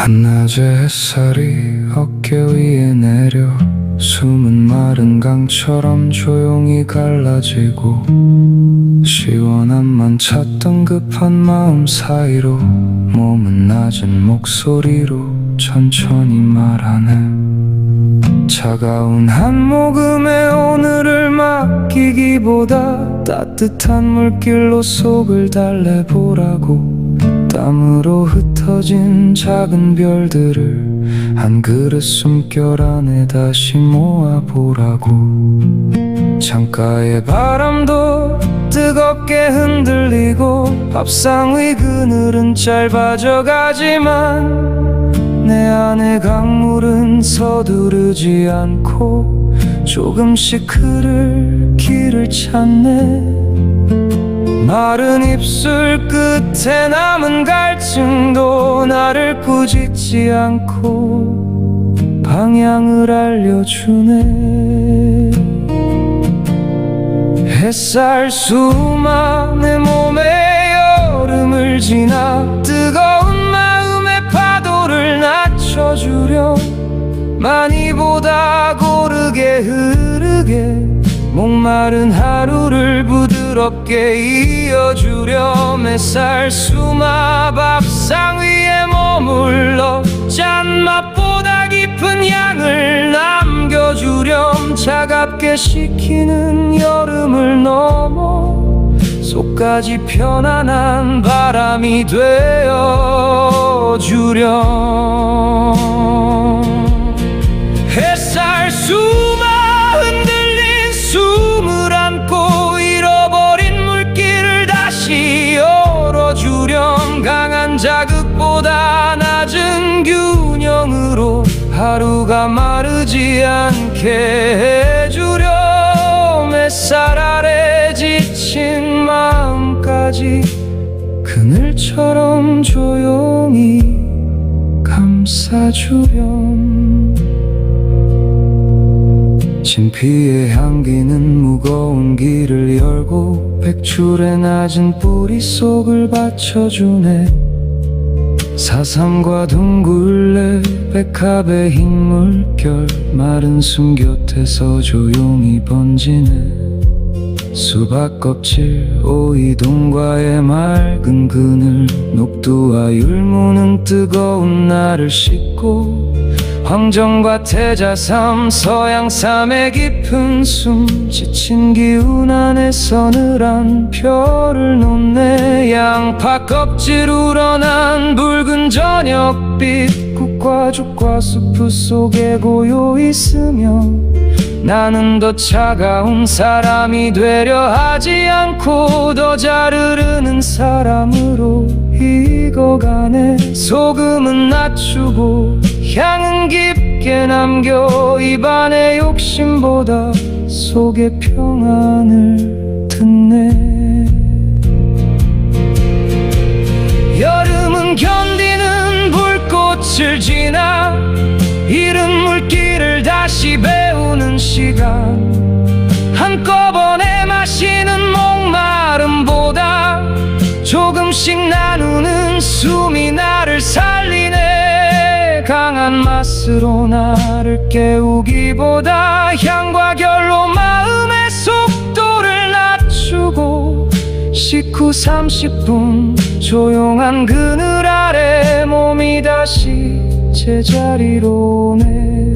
한낮의 햇살이 어깨 위에 내려 숨은 마른 강처럼 조용히 갈라지고 시원함만 찾던 급한 마음 사이로 몸은 낮은 목소리로 천천히 말하네. 차가운 한 모금에 오늘을 맡기기보다 따뜻한 물길로 속을 달래보라고. 땀으로 흩어진 작은 별들을 한 그릇 숨결 안에 다시 모아보라고. 창가의 바람도 뜨겁게 흔들리고 밥상 위 그늘은 짧아져 가지만 내 안의 강물은 서두르지 않고 조금씩 흐를 길을 찾네. 마른 입술 끝에 남은 갈증도 나를 꾸짖지 않고 방향을 알려주네. 햇살 수마 내 몸에 여름을 지나 뜨거운 마음의 파도를 낮춰주려. 많이보다 고르게 흐르게 목마른 하루를 부드럽게 이어주렴. 햇살 수마 밥상 위에 머물러 짠맛보다 깊은 향을 남겨주렴. 차갑게 식히는 여름을 넘어 속까지 편안한 바람이 되어주렴. 햇살 수마 흔들린 숨을 안고 잃어버린 물길을 다시 열어주렴. 강한 자극보다 낮은 균형으로 하루가 마르지 않게 해주렴. 햇살 아래 지친 마음까지 그늘처럼 조용히 감싸주렴. 진피의 향기는 무거운 길을 열고 백출의 낮은 뿌리 속을 받쳐주네. 사삼과 둥글레 백합의 흰 물결 마른 숨 곁에서 조용히 번지네. 수박 껍질 오이동과의 맑은 그늘 녹두와 율무는 뜨거운 날을 씻고 황정과 태자삼 서양삼의 깊은 숨 지친 기운 안에 서늘한 별을 놓네. 양파 껍질 우러난 붉은 저녁빛 국과 죽과 수프 속에 고요히 스며 나는 더 차가운 사람이 되려 하지 않고 더 잘 흐르는 사람으로 익어가네. 소금은 낮추고 향은 깊게 남겨 입안의 욕심보다 속의 평안을 듣네. 여름은 견디는 불꽃을 지나 이른 물길을 다시 배우는 시간. 한꺼번에 마시는 목마름보다 조금씩 나누는 숨이 나를 살리네. 강한 맛으로 나를 깨우기보다 향과 결로 마음의 속도를 낮추고 식후 30분 조용한 그늘 아래 몸이 다시 제자리로 오네.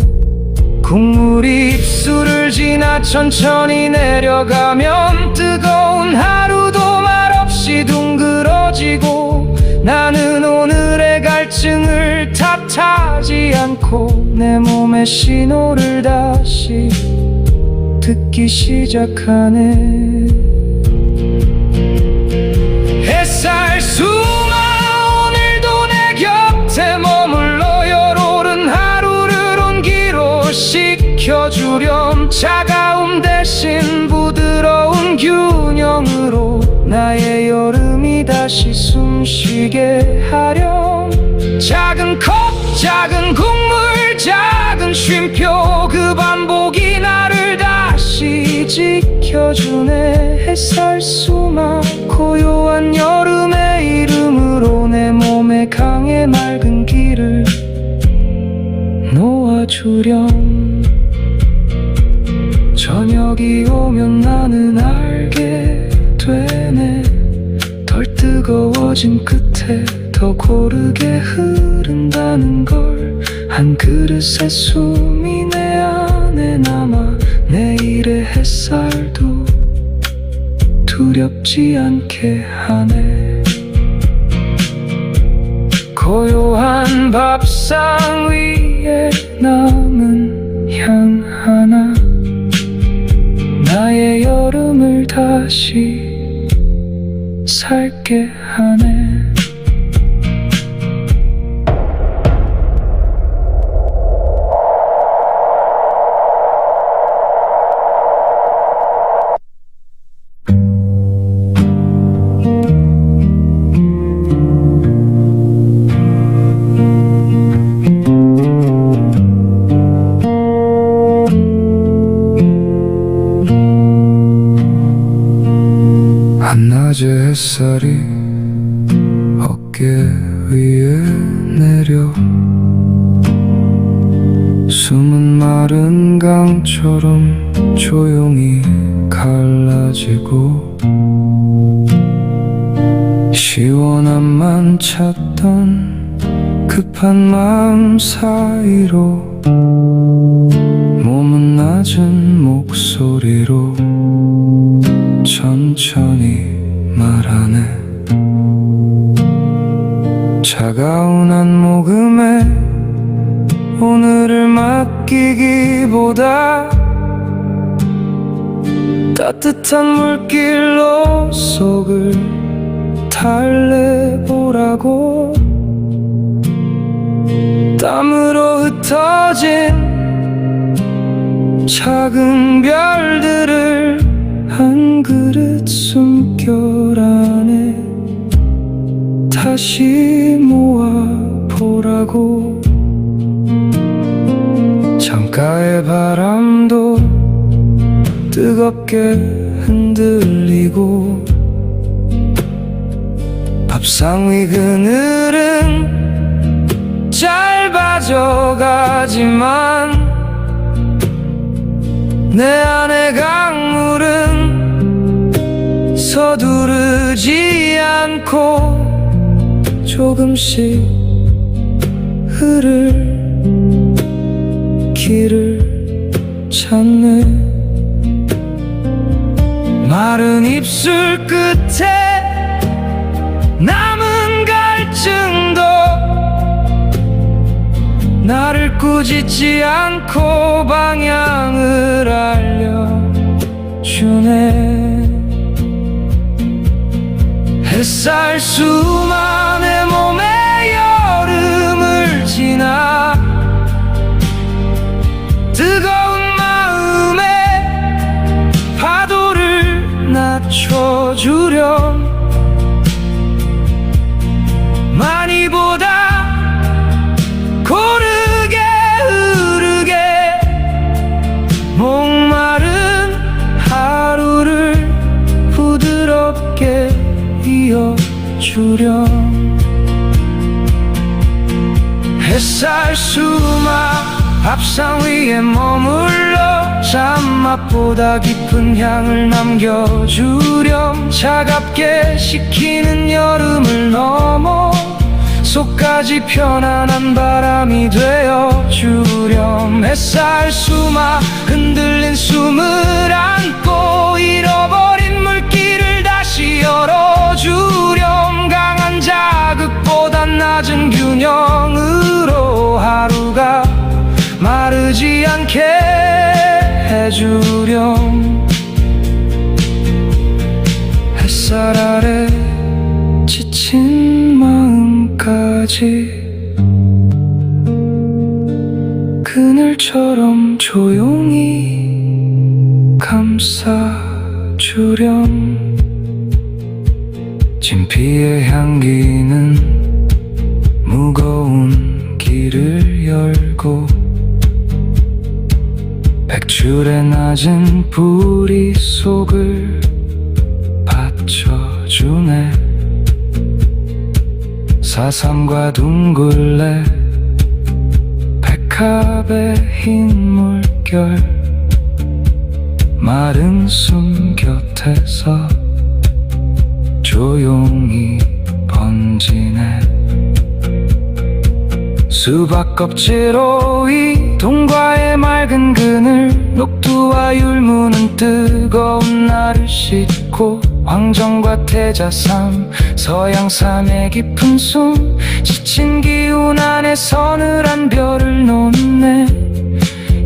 국물이 입술을 지나 천천히 내려가면 뜨거운 하루도 말없이 둥그러지고 나는 오늘의 갈증을 탓하지 않고 내 몸의 신호를 다시 듣기 시작하네. 햇살 수마 오늘도 내 곁에 머물러 열오른 하루를 온기로 식혀주렴. 차가움 대신 부드러운 균형으로 나의 여름이 다시 숨쉬게 하렴. 작은 컵 작은 국물 작은 쉼표 그 반복이 나를 다시 지켜주네. 햇살 수마 고요한 여름의 이름으로 내 몸에 강의 맑은 길을 떨어진 끝에 더 고르게 흐른다는 걸 한 그릇의 숨이 내 안에 남아 내일의 햇살도 두렵지 않게 하네. 고요한 밥상 위에 남은 향 하나 나의 여름을 다시 살게 하네. 한낮의 햇살이 어깨 위에 내려 숨은 마른 강처럼 조용히 갈라지고 시원함만 찾던 급한 마음 사이로 몸은 낮은 목소리로 천천히 말하네. 차가운 한 모금에 오늘을 맡기기보다 따뜻한 물길로 속을 달래보라고. 땀으로 흩어진 작은 별들을 한 그릇 숨결 안에 다시 모아보라고. 창가의 바람도 뜨겁게 흔들리고 밥상 위 그늘은 짧아져가지만 내 안의 강물은 서두르지 않고 조금씩 흐를 길을 찾네. 마른 입술 끝에 남은 갈증도 나를 꾸짖지 않고 방향을 알려주네. 햇살 수만 내 몸에 여름을 지나 뜨거운 마음에 파도를 낮춰주렴. 많이보다 고르게 흐르게 목마른 하루를 부드럽게 이어주렴. 햇살 수마 밥상 위에 머물러 잔맛보다 깊은 향을 남겨주렴. 차갑게 식히는 여름을 넘어 속까지 편안한 바람이 되어주렴. 햇살 수마 흔들린 숨을 안고 잃어버린 물길을 다시 열어주렴. 강한 자극보단 낮은 균형으로 하루가 마르지 않게 해주렴. 햇살 아래 지친 마음까지 그늘처럼 조용히 감싸주렴. 진피의 향기는 무거운 길을 열고 백줄의 낮은 뿌리 속을 받쳐주네. 사삼과 둥글레 백합의 흰 물결 마른 숨 곁에서 조용히 번지네. 수박 껍질로 이 동과의 맑은 그늘, 녹두와 율무는 뜨거운 날을 씻고, 황정과 태자삼, 서양산의 깊은 숨, 지친 기운 안에 서늘한 별을 놓네.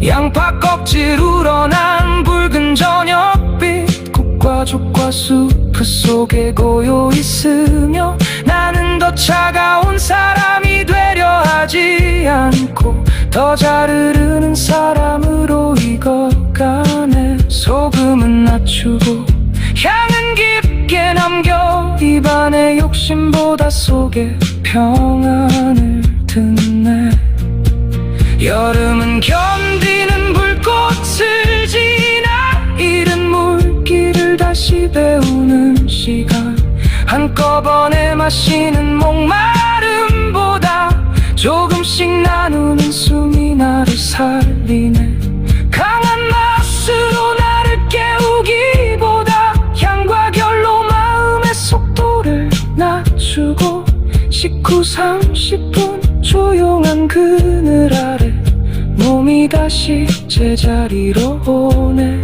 양파 껍질 우러난 붉은 저녁빛, 국과 족과 수프 속에 고요 있으며, 나는 더 차가운 사람이 되려 하지 않고 더 잘 흐르는 사람으로 익어가네. 소금은 낮추고 향은 깊게 남겨, 입안의 욕심보다 속에 평안을 듣네. 여름은 견디는 불꽃을 지나, 이른 물길을 다시 배우는 시간, 한꺼번에 마시는 목마름보다 조금씩 나누는 숨이 나를 살리네. 강한 맛으로 나를 깨우기보다 향과 결로 마음의 속도를 낮추고, 식후 30분 조용한 그늘 아래 몸이 다시 제자리로 오네.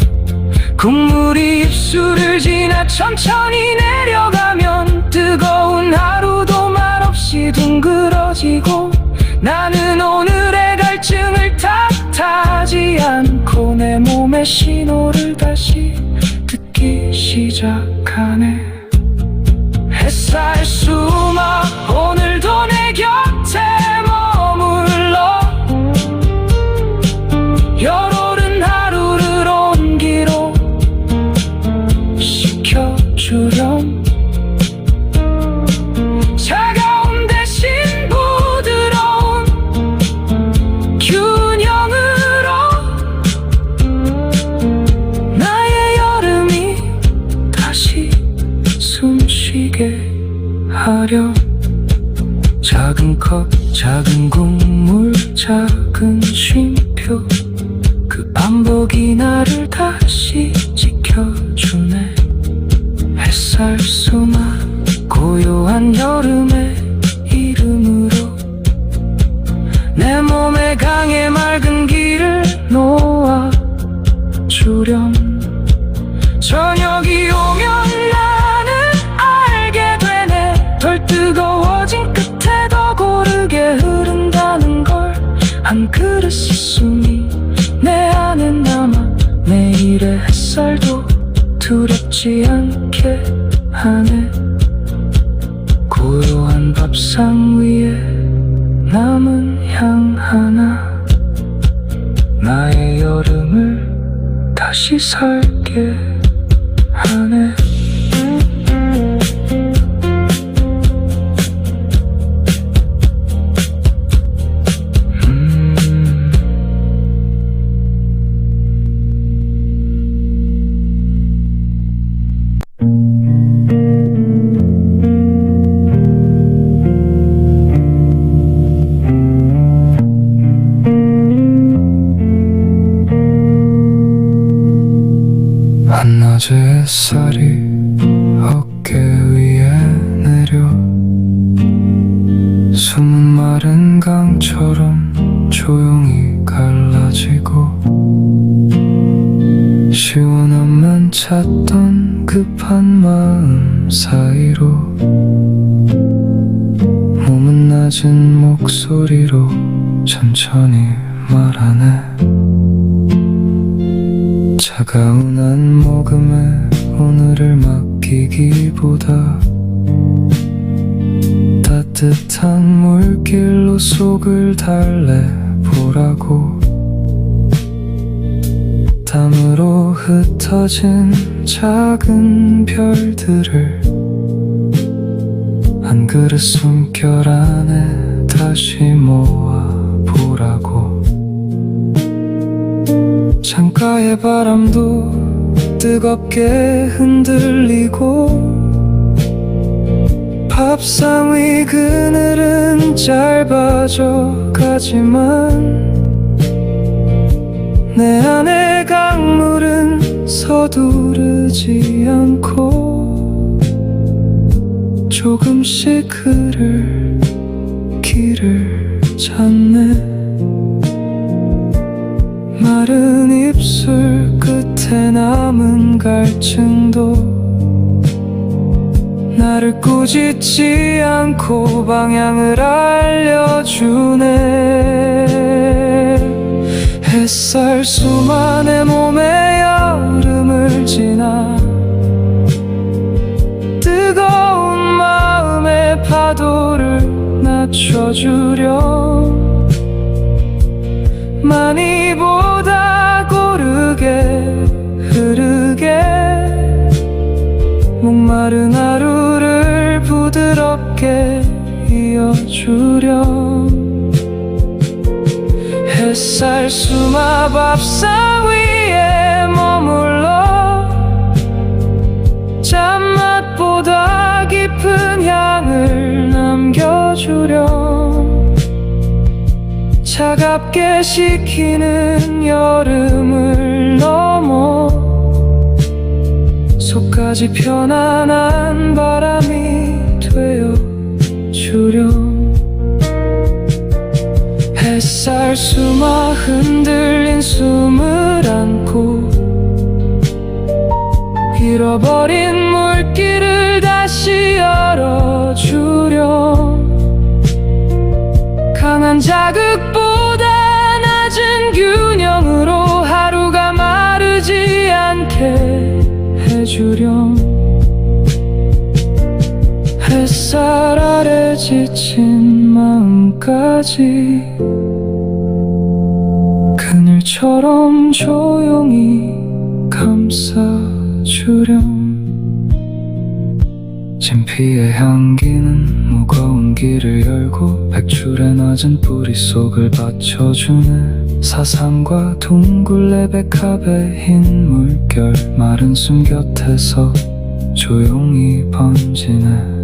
국물이 입술을 지나 천천히 내려가면 뜨거운 하루도 말없이 둥그러지고, 나는 오늘의 갈증을 탓하지 않고 내 몸의 신호를 다시 듣기 시작하네. 햇살 수마 오늘도 내 곁에 머물러, 열오른 하루를 온기로 식혀주렴. 차가운 대신 부드러운 균형으로 나의 여름이 다시 숨쉬게 하렴. 작은 컵, 작은 국물, 작은 쉼표, 그 반복이 나를 다시 지켜주네. 햇살 수마 고요한 여름의 이름으로 내 몸에 강에 맑은 길을 놓아주렴. 저녁이 오면 나는 알게 되네, 덜 뜨거워진 끝에 더 고르게 흐른다는 걸. 한 그릇의 숨이 내 안에 남아 내일의 햇살도 두렵지 않게 하네. 고요한 밥상 위에 남은 향 하나, 나의 여름을 다시 살게 하네. 한낮의 햇살이 어깨 위에 내려, 숨은 마른 강처럼 조용히 갈라지고, 시원함만 찾던 급한 마음 사이로 몸은 낮은 목소리로 천천히 말하네. 차가운 한 모금에 오늘을 맡기기보다 따뜻한 물길로 속을 달래보라고. 땀으로 흩어진 작은 별들을 한 그릇 숨결 안에 다시 모아보라고. 창가의 바람도 뜨겁게 흔들리고, 밥상 위 그늘은 짧아져 가지만 내 안의 강물은 서두르지 않고 조금씩 길을 찾네. 마른 입술 끝에 남은 갈증도 나를 꾸짖지 않고 방향을 알려주네. 햇살 수만 내 몸에 여름을 지나 뜨거운 마음의 파도를 낮춰주려 많이보다 고르게 흐르게 목마른 하루를 부드럽게 이어주렴. 햇살 수마 밥상 위에 머물러 짠맛보다 깊은 향을 남겨주렴. 차갑게 식히는 여름을 넘어 속까지 편안한 바람이 되어 주렴. 햇살 수마 흔들린 숨을 안고 잃어버린 물길을 다시 열어주렴. 강한 자극보다 낮은 균형으로 하루가 마르지 않게 해주렴. 햇살 아래 지친 마음까지 그늘처럼 조용히 감싸주렴. 진피의 향기는 무거운 길을 열고 백줄의 낮은 뿌리 속을 받쳐주네. 사상과 둥글레 백합의 흰 물결 마른 숨 곁에서 조용히 번지네.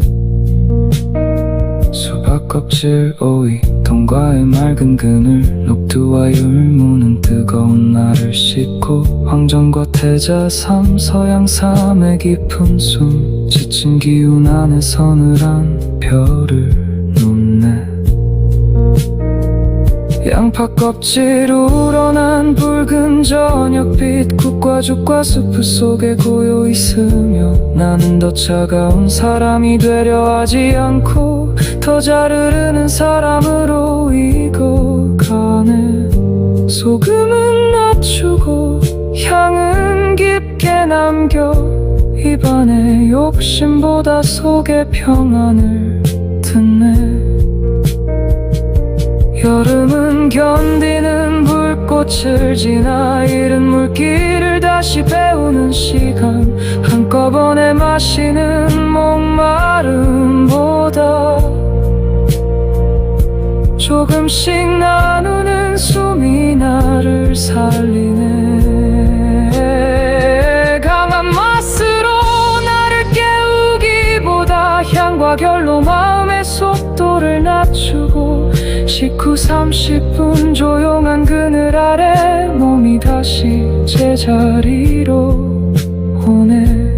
수박 껍질 오이 동과의 맑은 그늘 녹두와 율무는 뜨거운 날을 씻고 황정과 태자 삼 서양삼의 깊은 숨 지친 기운 안에 서늘한 별을 놓네. 양파 껍질 우러난 붉은 저녁빛 국과 죽과 수프 속에 고요 있으며 나는 더 차가운 사람이 되려 하지 않고 더 잘 흐르는 사람으로 익어가네. 소금은 낮추고 향은 깊게 남겨 입안에 욕심보다 속에 평안을 듣네. 여름은 견디는 불꽃을 지나 이른 물길을 다시 배우는 시간. 한꺼번에 마시는 목마름보다 조금씩 나누는 숨이 나를 살리네. 강한 맛으로 나를 깨우기보다 향과 결로 마음의 속도를 낮추고 식후 30분 조용한 그늘 아래 몸이 다시 제자리로 오네.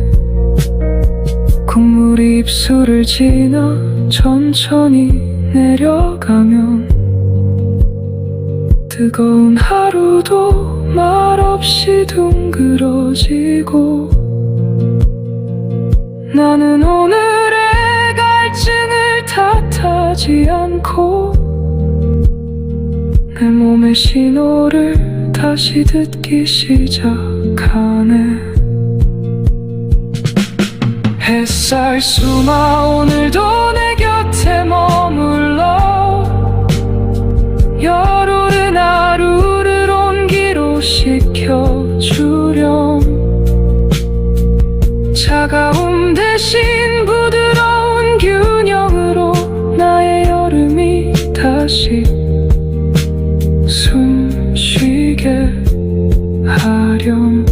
국물이 입술을 지나 천천히 내려가면 뜨거운 하루도 말없이 둥그러지고 나는 오늘의 갈증을 탓하지 않고 내 몸의 신호를 다시 듣기 시작하네. 햇살 수마 오늘도 내 곁에 머물러 열오른 하루를 온기로 식혀주렴. 차가움 대신 부드러운 균형으로 나의 여름이 다시 숨 쉬게 하렴.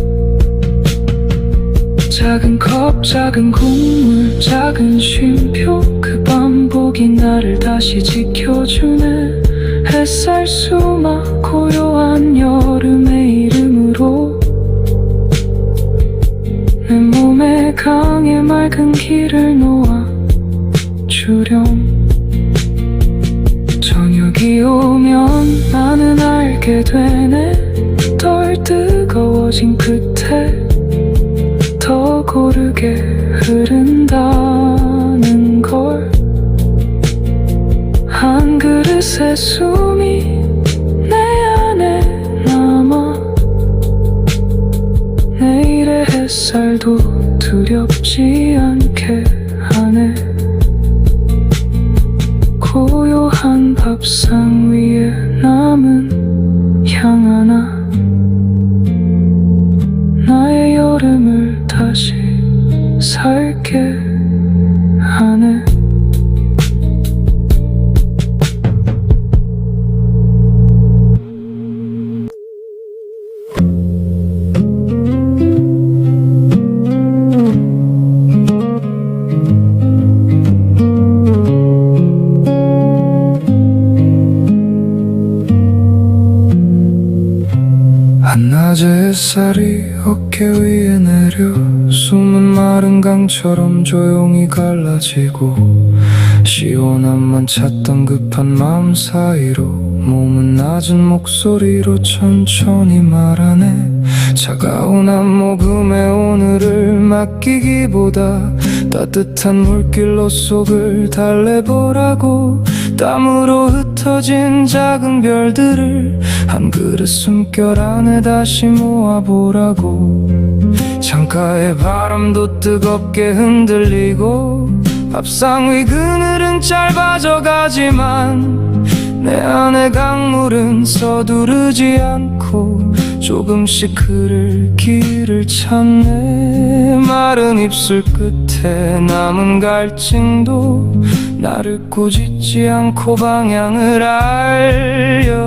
작은 컵 작은 국물 작은 쉼표 그 반복이 나를 다시 지켜주네. 햇살 수마 고요한 여름의 이름으로 내 몸에 강에 맑은 길을 놓아 지켜주렴. 저녁이 오면 나는 알게 되네. 덜 뜨거워진 끝에 더 고르게 흐른다는 걸. 한 그릇의 숨이 내 안에 남아 내일의 햇살도 두렵지 않게 하네. 고요한 밥상 위에 남은 향 하나 나의 여름을 다시 살게 하네. 한낮의 햇살이 어깨 위에 내려 숨은 마른 강처럼 조용히 갈라지고 시원함만 찾던 급한 마음 사이로 몸은 낮은 목소리로 천천히 말하네. 차가운 한 모금에 오늘을 맡기기보다 따뜻한 물길로 속을 달래보라고. 땀으로 흩어진 작은 별들을 한 그릇 숨결 안에 다시 모아보라고. 창가의 바람도 뜨겁게 흔들리고 밥상 위 그늘은 짧아져 가지만 내 안의 강물은 서두르지 않고 조금씩 흐를 길을 찾네. 마른 입술 끝에 남은 갈증도 나를 꾸짖지 않고 방향을 알려주네.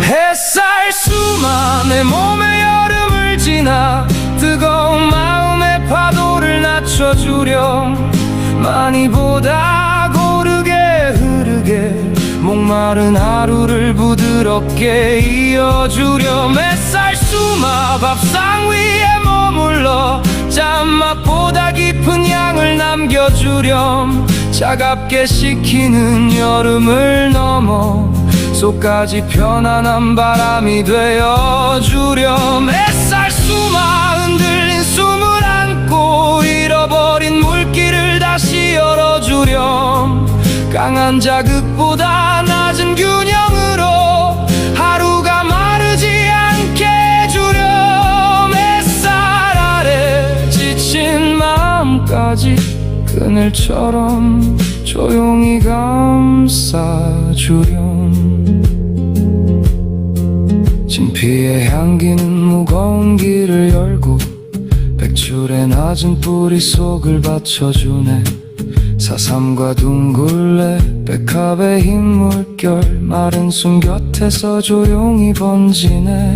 햇살 수마 내 몸에 여름을 지나 뜨거운 마음의 파도를 낮춰주렴. 많이 보다 고르게 흐르게 목마른 하루를 부드럽게 이어주렴. 햇살 수마 밥상 위에 머물러 짠맛보다 깊은 향을 남겨주렴. 차갑게 식히는 여름을 넘어 속까지 편안한 바람이 되어주렴. 햇살 수마 흔들린 숨을 안고 잃어버린 물길을 다시 열어주렴. 강한 자극보다 낮은 균형으로 하루가 마르지 않게 해주렴. 햇살 아래 지친 마음까지 그늘처럼 조용히 감싸주렴. 진피의 향기는 무거운 길을 열고 백출의 낮은 뿌리 속을 받쳐주네. 사삼과 둥글레 백합의 흰 물결 마른 숨 곁에서 조용히 번지네.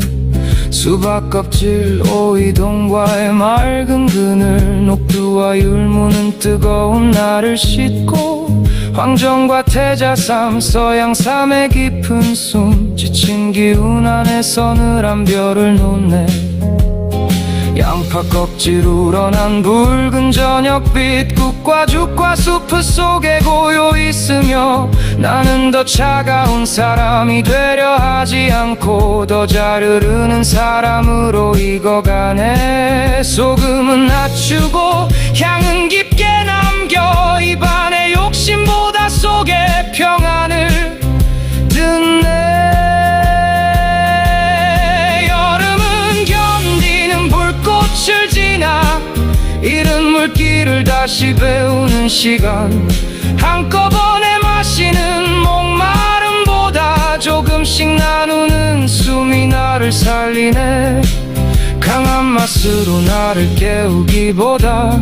수박 껍질 오이동과의 맑은 그늘 녹두와 율무는 뜨거운 날을 씻고 황정과 태자삼 서양삼의 깊은 숨 지친 기운 안에 서늘한 별을 놓네. 양파 껍질 우러난 붉은 저녁빛 국과 죽과 수프 속에 고요 있으며 나는 더 차가운 사람이 되려 하지 않고 더 잘 흐르는 사람으로 익어가네. 소금은 낮추고 향은 깊게 남겨 입안의 욕심보다 속에 평안을 듣네. 불꽃을 지나 이른 물길을 다시 배우는 시간. 한꺼번에 마시는 목마름보다 조금씩 나누는 숨이 나를 살리네. 강한 맛으로 나를 깨우기보다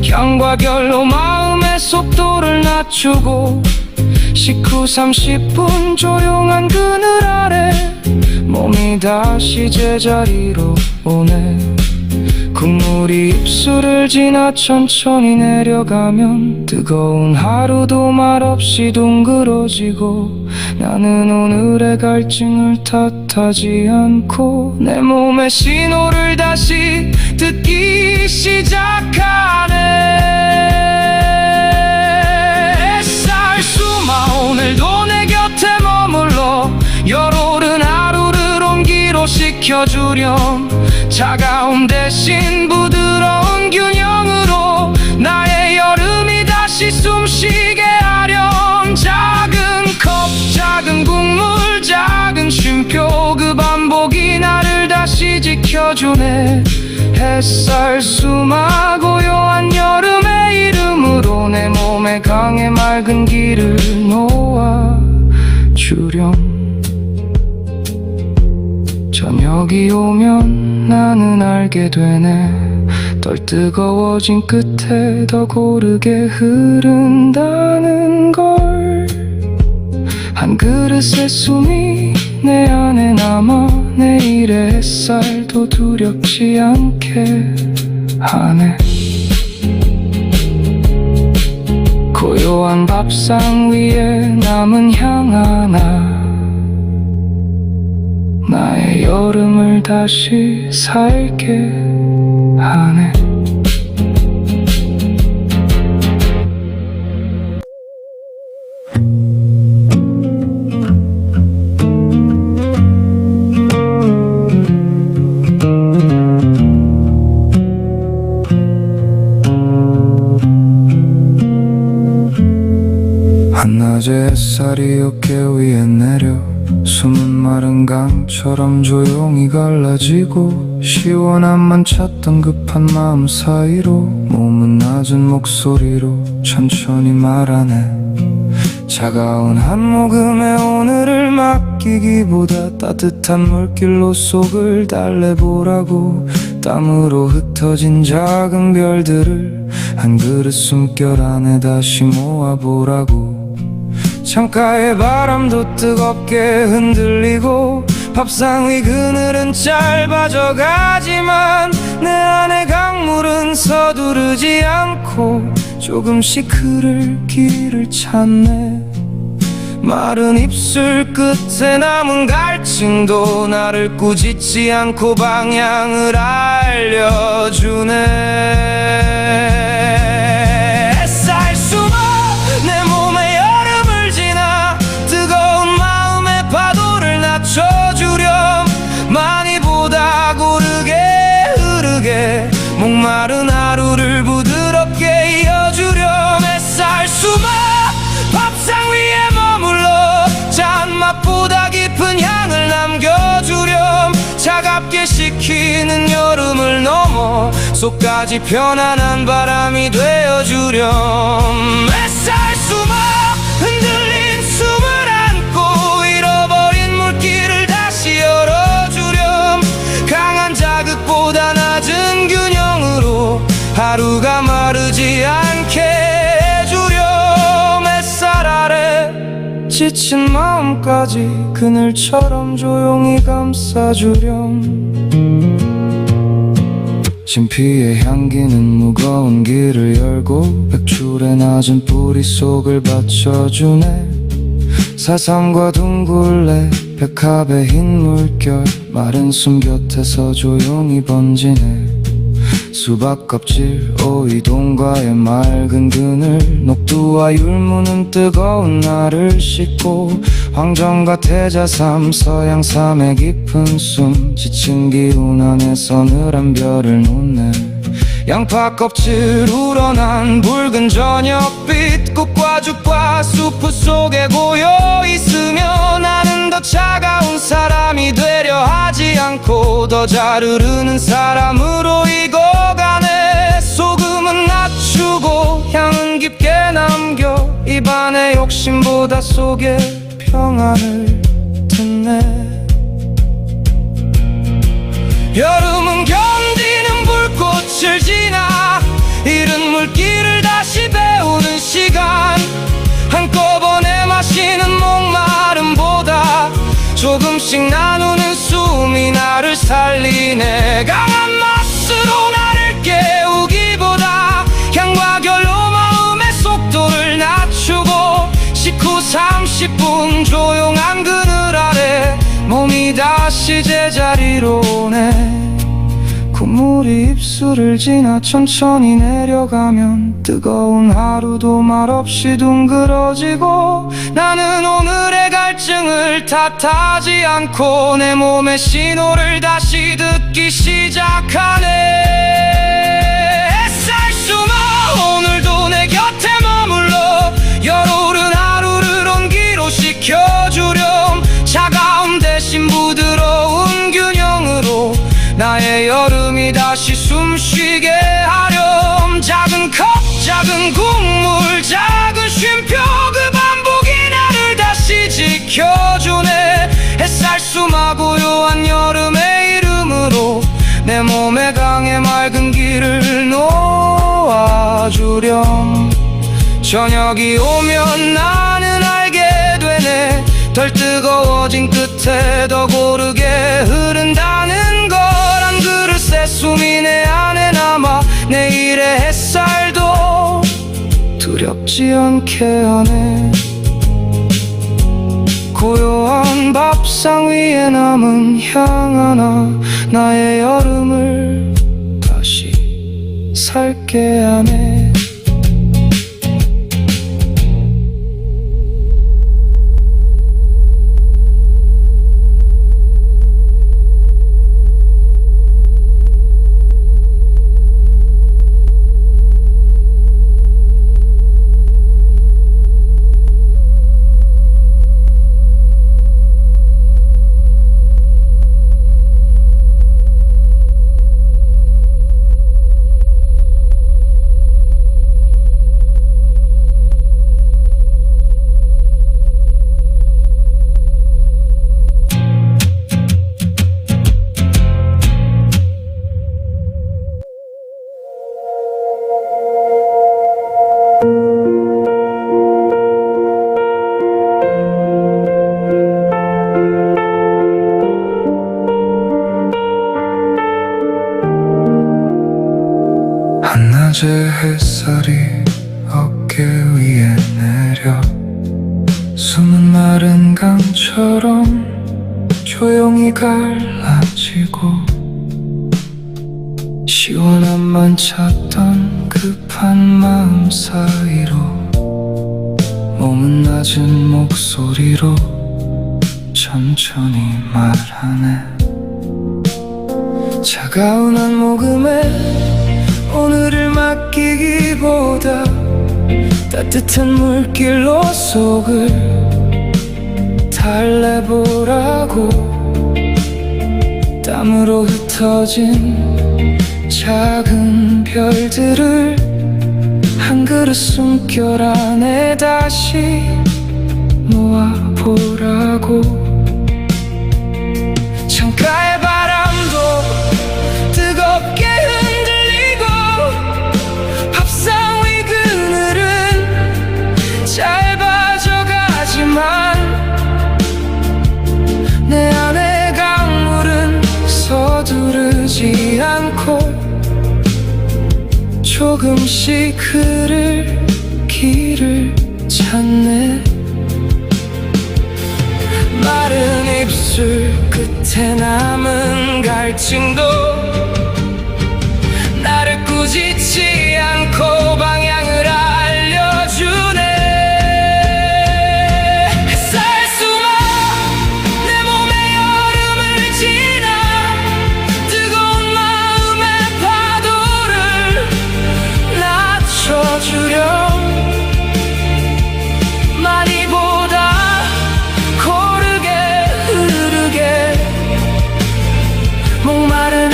향과 결로 마음의 속도를 낮추고 식후 30분 조용한 그늘 아래 몸이 다시 제자리로 오네. 국물이 입술을 지나 천천히 내려가면 뜨거운 하루도 말없이 둥그러지고 나는 오늘의 갈증을 탓하지 않고 내 몸의 신호를 다시 듣기 시작하네. 햇살 수마 오늘도 내 곁에 머물러 열오른 하루를 온기로 식혀주렴. 차가움 대신 부드러운 균형으로 나의 여름이 다시 숨쉬게 하렴. 작은 컵 작은 국물 작은 쉼표 그 반복이 나를 다시 지켜주네. 햇살 수마 고요한 여름의 이름으로 내 몸에 강에 맑은 길을 놓아주렴. 저녁이 오면 나는 알게 되네. 덜 뜨거워진 끝에 더 고르게 흐른다는 걸. 한 그릇의 숨이 내 안에 남아 내일의 햇살도 두렵지 않게 하네. 고요한 밥상 위에 남은 향 하나 나의 여름을 다시 살게 하네. 한낮의 햇살이 어깨 위에 내려 숨은 마른 강처럼 조용히 갈라지고 시원함만 찾던 급한 마음 사이로 몸은 낮은 목소리로 천천히 말하네. 차가운 한 모금에 오늘을 맡기기보다 따뜻한 물길로 속을 달래보라고. 땀으로 흩어진 작은 별들을 한 그릇 숨결 안에 다시 모아보라고. 창가의 바람도 뜨겁게 흔들리고 밥상 위 그늘은 짧아져 가지만 내 안의 강물은 서두르지 않고 조금씩 흐를 길을 찾네. 마른 입술 끝에 남은 갈증도 나를 꾸짖지 않고 방향을 알려주네. 햇살 숨어 내 몸에 여름을 지나 뜨거운 마음의 파도를 낮춰주렴. 많이보다 고르게 흐르게 목마른 하루를 부드럽게 이어주렴. 햇살 숨어 밥상 위에 머물러 잔맛보다 깊은 향을 남겨주렴. 차갑게 식히는 여름을 넘어 속까지 편안한 바람이 되어주렴. 햇살 숨어 흔들린 숨을 안고 잃어버린 물길을 다시 열어주렴. 강한 자극보다 낮은 균형으로 하루가 마르지 않게 해주렴. 햇살 아래 지친 마음까지 그늘처럼 조용히 감싸주렴. 진피의 향기는 무거운 길을 열고 백줄의 낮은 뿌리 속을 받쳐주네. 사삼과 둥글레 백합의 흰 물결 마른 숨 곁에서 조용히 번지네. 수박 껍질 오이 동과의 맑은 그늘 녹두와 율무는 뜨거운 날을 씻고 황정과 태자삼 서양삼의 깊은 숨 지친 기운 안에 서늘한 별을 놓네. 양파 껍질 우러난 붉은 저녁빛 꽃과 죽과 수프 속에 고여 있으며 나는 더 차가운 사람이 되려 하지 않고 더 잘 흐르는 사람으로 익어가네. 소금은 낮추고 향은 깊게 남겨 입안의 욕심보다 속에 평안을 듣네. 여름은 견디는 불꽃을 지나 이른 물길을 다시 배우는 시간. 한꺼번에 마시는 목마름보다 조금씩 나누는 숨이 나를 살리네. 강한 맛으로 나를 눈물이 입술을 지나 천천히 내려가면 뜨거운 하루도 말없이 둥그러지고 나는 오늘의 갈증을 탓하지 않고 내 몸의 신호를 다시 듣기 시작하네. 햇살 숨어 오늘도 내 곁에 머물러 열오른 하루를 온기로 식혀주렴. 차가움 대신 부드러운 균형으로 나의 여름이 다시 숨쉬게 하렴. 작은 컵 작은 국물 작은 쉼표 그 반복이 나를 다시 지켜주네. 햇살 숨어 고요한 여름의 이름으로 내 몸에 강에 맑은 길을 놓아주렴. 저녁이 오면 나는 알게 되네. 덜 뜨거워진 끝에 더 고르게 흐른다는 걸. 한 그릇의 숨이 내 안에 남아 내일의 햇살도 두렵지 않게 하네. 고요한 밥상 위에 남은 향 하나 나의 여름을 다시 살게 하네. 한낮의 햇살이 어깨 위에 내려 숨은 마른 강처럼 조용히 갈라지고 시원함만 찾던 급한 마음 사이로 몸은 낮은 목소리로 천천히 말하네. 차가운 한 모금에 오늘을 맡기기보다 따뜻한 물길로 속을 달래보라고. 땀으로 흩어진 작은 별들을 한 그릇 숨결 안에 다시 모아보라고. 창가의 바람도 뜨겁게 흔들리고 밥상 위 그늘은 짧아져가지만 내 안의 강물은 서두르지 않고 조금씩 흐를 길을 찾네. 마른 입술 끝에 남은 갈증도 나를 꾸짖지 않고 방향을 알려주네. 햇살 숨어 내 몸에 여름을 지나 뜨거운 마음의 파도를 낮춰주렴. 많이보다 고르게 흐르게 목마른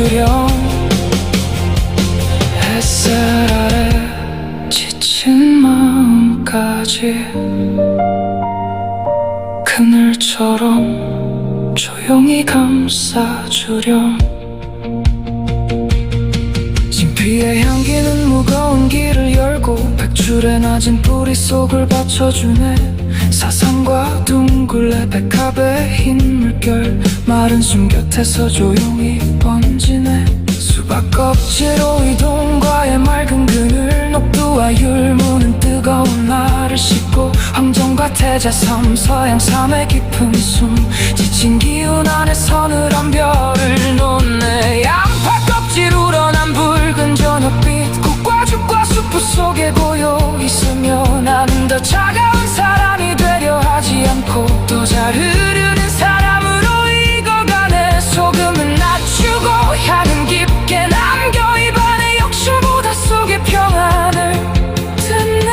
주렴. 햇살 아래 지친 마음까지 그늘처럼 조용히 감싸주렴. 진피의 향기는 무거운 길을 열고 백줄의 낮은 뿌리 속을 받쳐주네. 사상과 둥글레 백합의 흰 물결 마른 숨 곁에서 조용히 번지네. 수박 껍질 오이동과의 맑은 그늘 녹두와 율무는 뜨거운 날을 씻고 황정과 태자섬 서양삼의 깊은 숨 지친 기운 안에 서늘한 별을 놓네. 양파 껍질 우러난 붉은 저녁빛 꽃과 죽과 수프 속에 고요 있으며 나는 더 차가운 사람이 되려 하지 않고 또 잘 흐르는 사람으로 익어가네. 소금은 낮추고 향은 깊게 남겨 입안의 욕심보다 속에 평안을 듣네.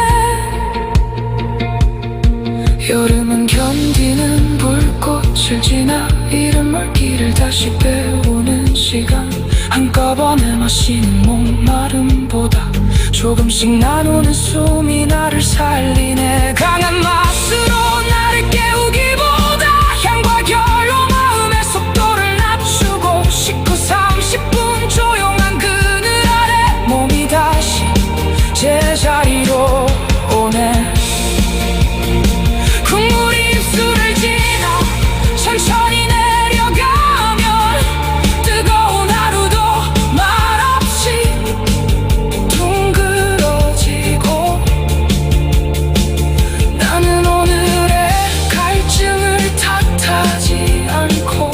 여름은 견디는 불꽃을 지나 이른 물길을 다시 배우는 시간. 한꺼번에 마시는 목마름보다 조금씩 나누는 숨이 나를 살리네. 강한 맛으로 나를 깨우기보다 향과 결로 마음의 속도를 낮추고 19, 30분 조용한 그늘 아래 몸이 다시 제자리로 오네. 국물이 입술을 지나 천천히 내려가면 뜨거운 하루도 말없이 둥그러지고 나는 오늘의 갈증을 탓하지 않고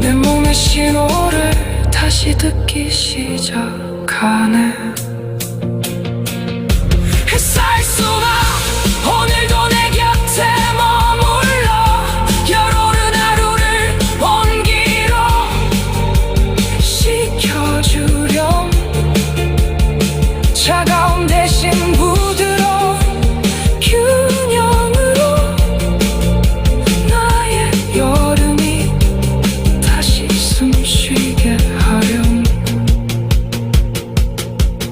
내 몸의 신호를 다시 듣기 시작하네. 햇살 쏘아 오늘도 내 곁에 머물러 열오른 하루를 온기로 식혀주렴. 차가움 대신 부드러운 균형으로 나의 여름이 다시 숨쉬게 하렴.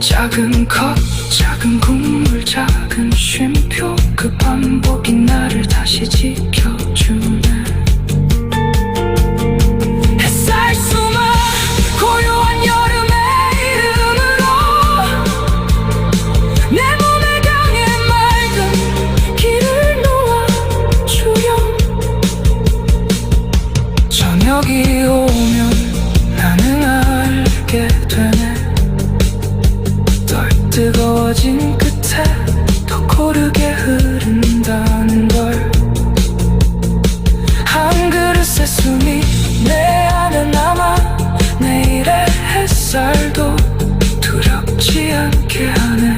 작은 컵 작은 국물 작은 쉼표 그 반복이 나를 다시 지켜주네. 햇살 숨어 고요한 여름의 이름으로 내 몸에 강해 맑은 길을 놓아주렴. 저녁이 오면 나는 알게 되네. 덜 뜨거워진 끝에 더 고르게 흐른다는 걸. 한 그릇의 숨이 내 안에 남아 내일의 햇살도 두렵지 않게 하네.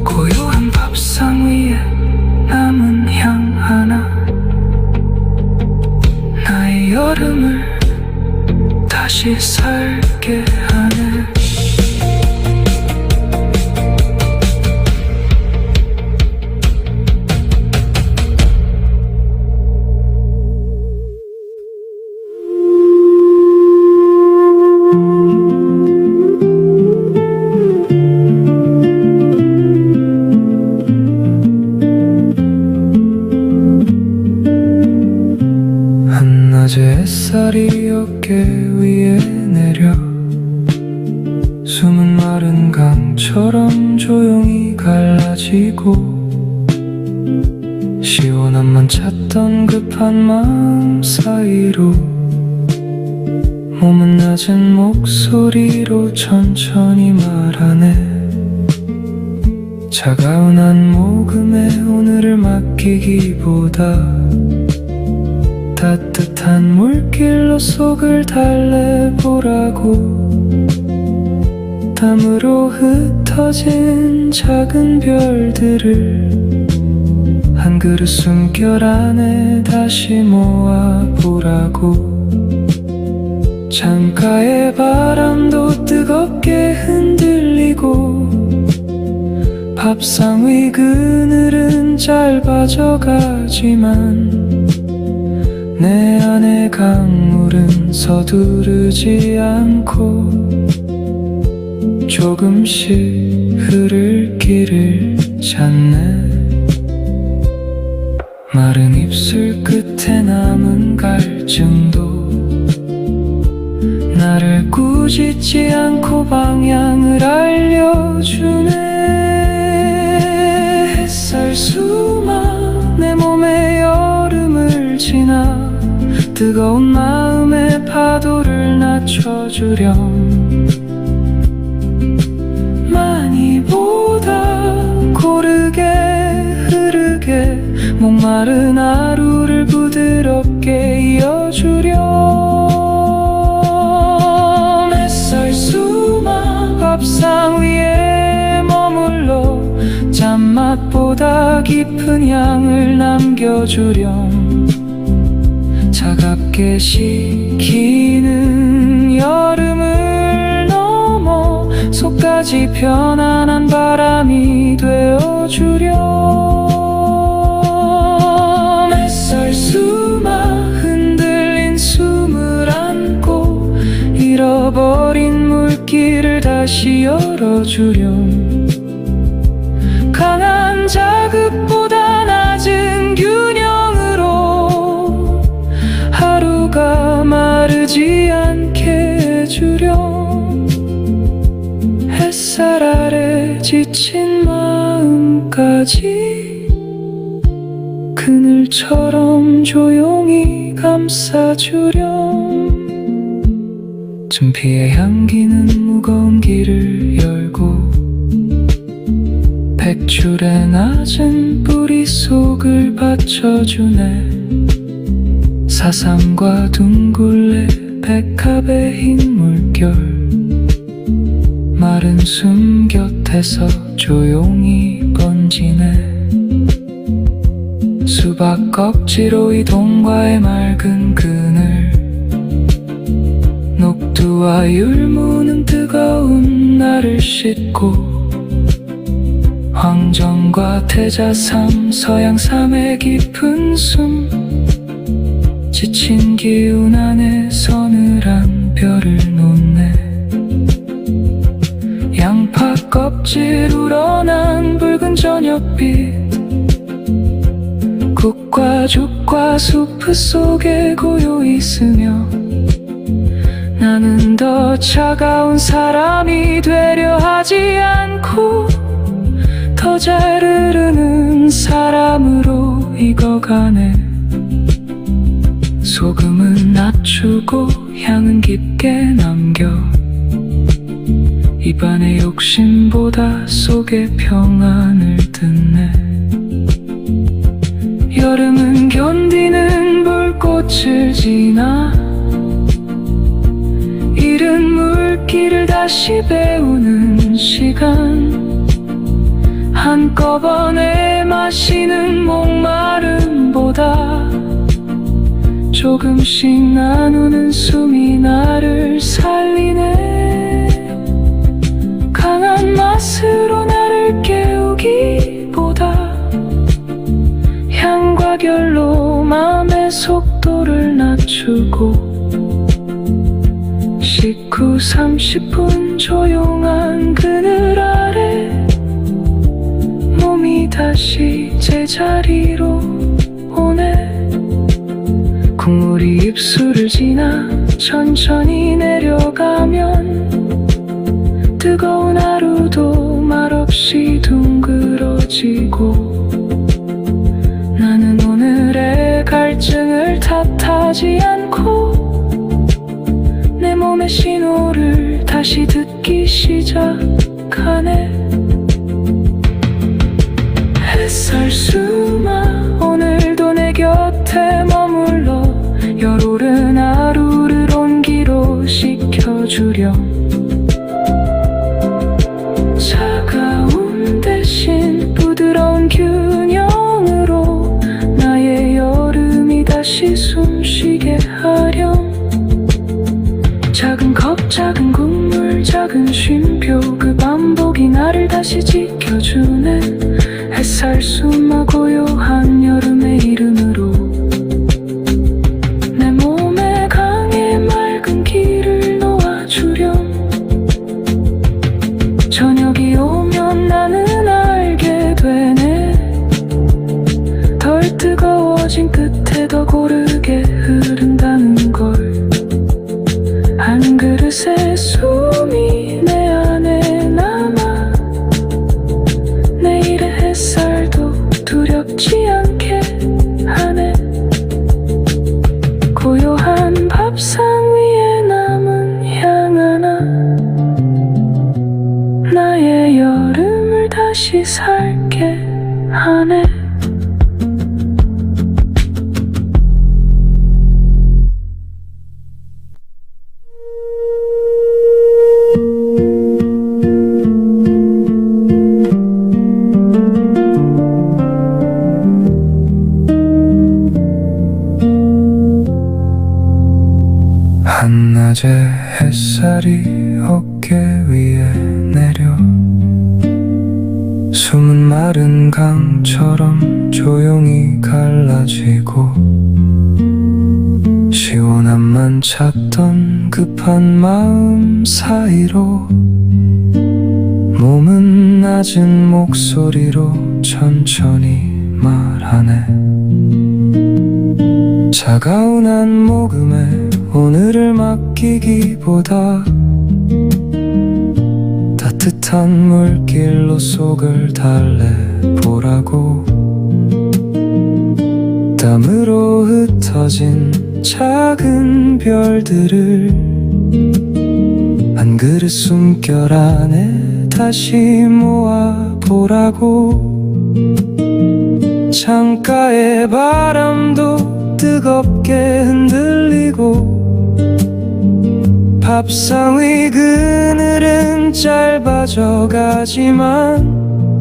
고요한 밥상 위에 남은 향 하나 나의 여름을 다시 살게 하네. 한낮의 햇살이 어깨 위에 내려 숨은 마른 강처럼 조용히 갈라지고 시원함만 찾던 급한 마음 사이로 몸은 낮은 목소리로 천천히 말하네. 차가운 한 모금에 오늘을 맡기기보다 따뜻한 물길로 속을 달래보라고. 땀으로 흩어진 작은 별들을 한 그릇 숨결 안에 다시 모아보라고. 창가의 바람도 뜨겁게 흔들리고 밥상 위 그늘은 짧아져 가지만 내 안의 강물은 서두르지 않고 조금씩 흐를 길을 찾네. 마른 입술 끝에 남은 갈증도 나를 꾸짖지 않고 방향을 알려주네. 햇살 수만 내 몸에 여름을 지나 뜨거운 마음의 파도를 낮춰주렴. 많이보다 고르게 흐르게 목마른 하루를 부드럽게 이어주렴. 햇살 수만 밥상 위에 머물러 짠맛보다 깊은 향을 남겨주렴. 차갑게 식히는 여름을 넘어 속까지 편안한 바람이 되어주렴. 햇살 수만 흔들린 숨을 안고 잃어버린 물길을 다시 열어주렴. 강한 자극보다 낮은 균형으로 하루가 마르지 않게 해주렴. 햇살 아래 지친 마음까지 그늘처럼 조용히 감싸주렴. 준피의 향기는 무거운 길을 열고 백줄의 낮은 뿌리 속을 받쳐주네. 사삼과 둥글레 백합의 흰 물결 마른 숨 곁에서 조용히 번지네. 수박 껍질 이 동과의 맑은 그늘 녹두와 율무는 뜨거운 나를 씻고 황정과 태자삼 서양삼의 깊은 숨 지친 기운 안에 서늘한 별을 놓네. 양파 껍질 우러난 붉은 저녁빛 국과 죽과 수프 속에 고요히 있으며 나는 더 차가운 사람이 되려 하지 않고 더 잘 흐르는 사람으로 익어가네. 소금은 낮추고 향은 깊게 남겨 입안의 욕심보다 속의 평안을 듣네. 여름은 견디는 불꽃을 지나 잃은 물길을 다시 배우는 시간. 한꺼번에 마시는 목마름보다 조금씩 나누는 숨이 나를 살리네. 강한 맛으로 나를 깨우기보다 향과 결로 맘의 속도를 낮추고 19, 30분 조용한 그늘 아래 몸이 다시 제자리로 오네. 국물이 입술을 지나 천천히 내려가면 뜨거운 하루도 말없이 둥그러지고 나는 오늘의 갈증을 탓하지 않고 내 몸의 신호를 다시 듣기 시작하네. 햇살 수만 오늘도 내 곁에 머물러 열오른 하루를 온기로 식혀주렴. 차가운 대신 부드러운 균형으로 나의 여름이 다시 숨쉬게 하렴. 작은 컵 작은 국물 작은 쉼표 그 반복이 나를 다시 지켜주네. 햇살 숨어 고요한 여름의 이름으로 두렵지 않게 하네. 고요한 밥상 위에 남은 향 하나, 나의 여름을 다시 살게 하네. 한낮에 햇살이 어깨 위에 내려 숨은 마른 강처럼 조용히 갈라지고, 시원함만 찾던 급한 마음 사이로 몸은 낮은 목소리로 천천히 말하네. 차가운 한 모금에 오늘을 맡기기보다 따뜻한 물길로 속을 달래보라고. 땀으로 흩어진 작은 별들을 한 그릇 숨결 안에 다시 모아보라고. 창가의 바람도 뜨겁게 흔들리고, 밥상 위 그늘은 짧아져 가지만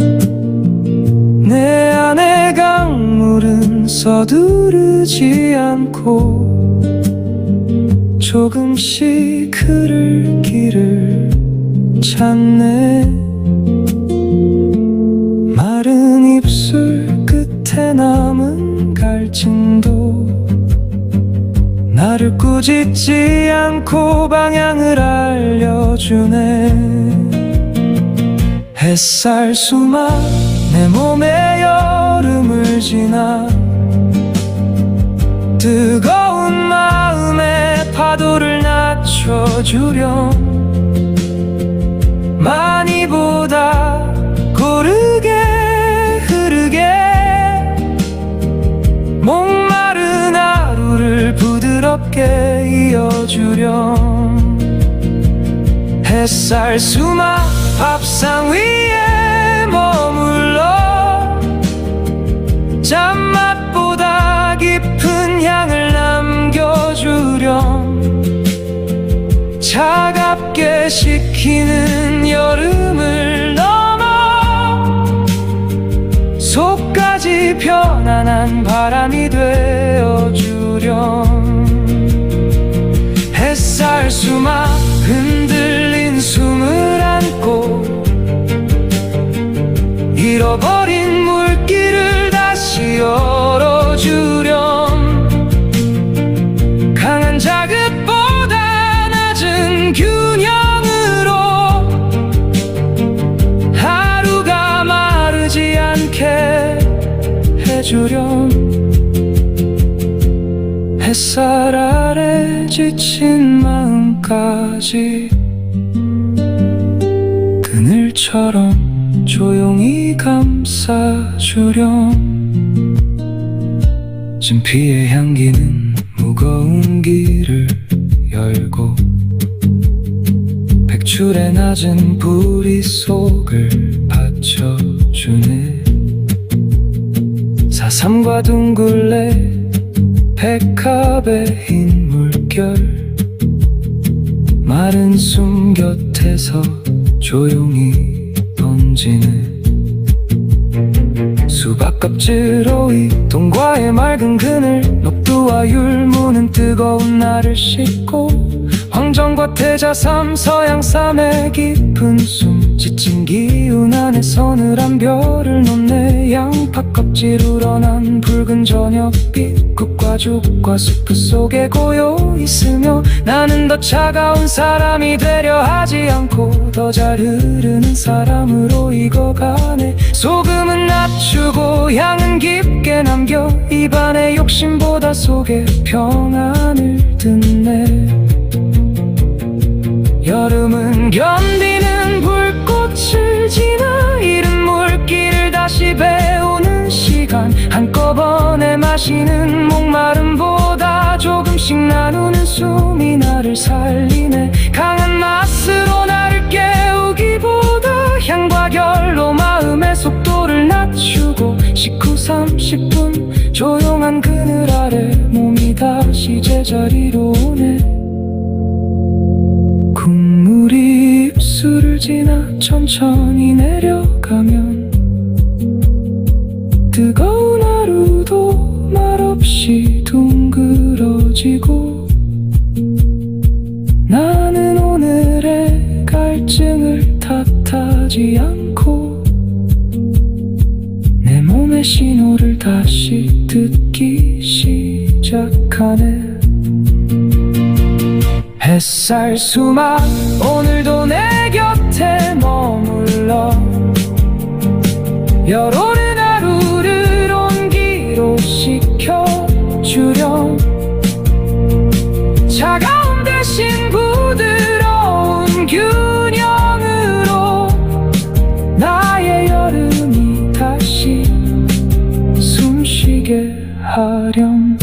내 안의 강물은 서두르지 않고 조금씩 흐를 길을 찾네. 마른 입술 끝에 남은 갈증도 나를 꾸짖지 않고 방향을 알려주네. 햇살 수마 내 몸에 여름을 지나 뜨거운 마음에 파도를 낮춰주렴. 많이보다 고르게 흐르게 목마른 하루를 부드럽게 이어주렴. 햇살 수마 밥상 위에 머물러 짠맛보다 깊은 향을 남겨주렴. 차갑게 식히는 여름을 넘어 속까지 편안한 바람이 되어주렴. 햇살 수마 흔들린 숨을 안고 잃어버린 물길을 다시 열어주렴. 강한 자극보다 낮은 균형으로 하루가 마르지 않게 해주렴. 햇살 아래 지친 마음까지 그늘처럼 조용히 감싸주렴. 진피의 향기는 무거운 길을 열고 백출의 낮은 뿌리 속을 받쳐주네. 사삼과 둥글레 백합의 흰 물결 마른 숨 곁에서 조용히 던지네. 수박 껍질 오이 동과의 맑은 그늘 녹두와 율무는 뜨거운 날을 씻고 황정과 태자삼 서양삼의 깊은 숨 지친 기운 안에 서늘한 별을 놓네. 양파 껍질 우러난 붉은 저녁빛 국과 죽과 수프 속에 고여 있으며 나는 더 차가운 사람이 되려 하지 않고 더 잘 흐르는 사람으로 익어가네. 소금은 낮추고 향은 깊게 남겨 입안의 욕심보다 속에 평안을 듣네. 여름은 견디는 불꽃을 지나 이른 물길을 다시 배우는 시간. 마시는 목마름보다 조금씩 나누는 숨이 나를 살리네. 강한 맛으로 나를 깨우기보다 향과 결로 마음의 속도를 낮추고 식후 30분 조용한 그늘 아래 몸이 다시 제자리로 오네. 국물이 입술을 지나 천천히 내려가면 뜨거운 하루도 말없이 둥그러지고 나는 오늘의 갈증을 탓하지 않고 내 몸의 신호를 다시 듣기 시작하네. 햇살 수막 오늘도 내 곁에 머물러 열오는 하루를 온기로 식혀주렴. 차가움 대신 부드러운 균형으로 나의 여름이 다시 숨쉬게 하렴.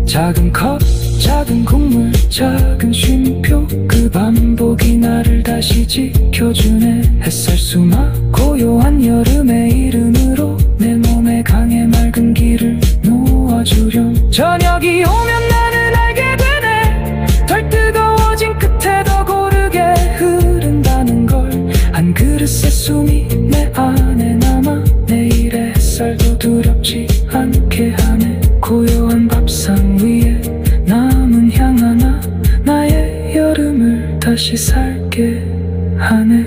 작은 컵 작은 국물 작은 쉼표 그 반복이 나를 다시 지켜주네. 햇살 수막 고요한 여름의 이름으로 내 몸에 강에 맑은 길을 놓아주렴. 저녁이 오면 나는 알게 되네. 덜 뜨거워진 끝에 더 고르게 흐른다는 걸. 한 그릇의 숨이 내 안에 남아 내일의 햇살도 두렵지 않게 하네. 고요한 밥상 위에 남은 향 하나 나의 여름을 다시 살게 하네.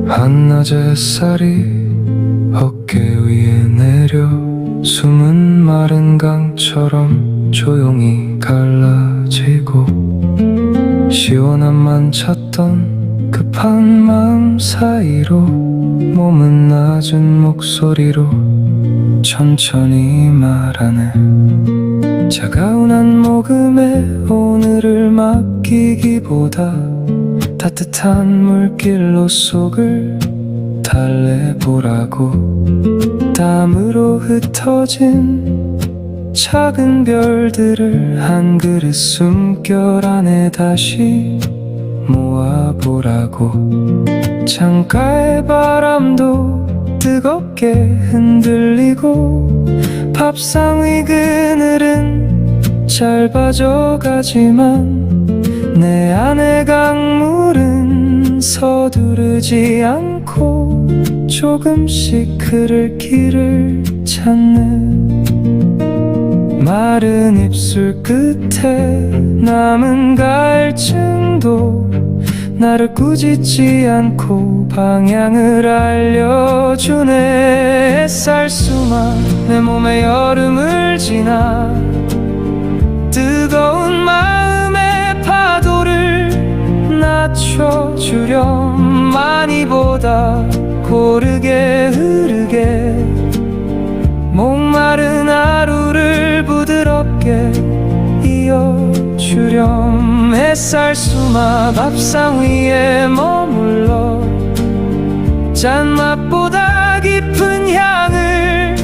한낮의 햇살이 어깨 위에 내려 숨은 마른 강처럼 조용히 갈라지고 시원함만 찾던 급한 마음 사이로 몸은 낮은 목소리로 천천히 말하네. 차가운 한 모금에 오늘을 맡기기보다 따뜻한 물길로 속을 달래보라고. 땀으로 흩어진 작은 별들을 한 그릇 숨결 안에 다시 모아보라고. 창가의 바람도 뜨겁게 흔들리고 밥상 위 그늘은 짧아져가지만 내 안의 강물은 서두르지 않고 조금씩 흐를 길을 찾네. 마른 입술 끝에 남은 갈증도 나를 꾸짖지 않고 방향을 알려주네. 햇살 수막 내 몸에 여름을 지나 뜨거운 마음의 파도를 낮춰주렴. 많이보다 고르게 흐르게 목마른 하루를 부드럽게 이어주렴. 햇살 수막 밥상 위에 머물러 짠맛보다 깊은 향을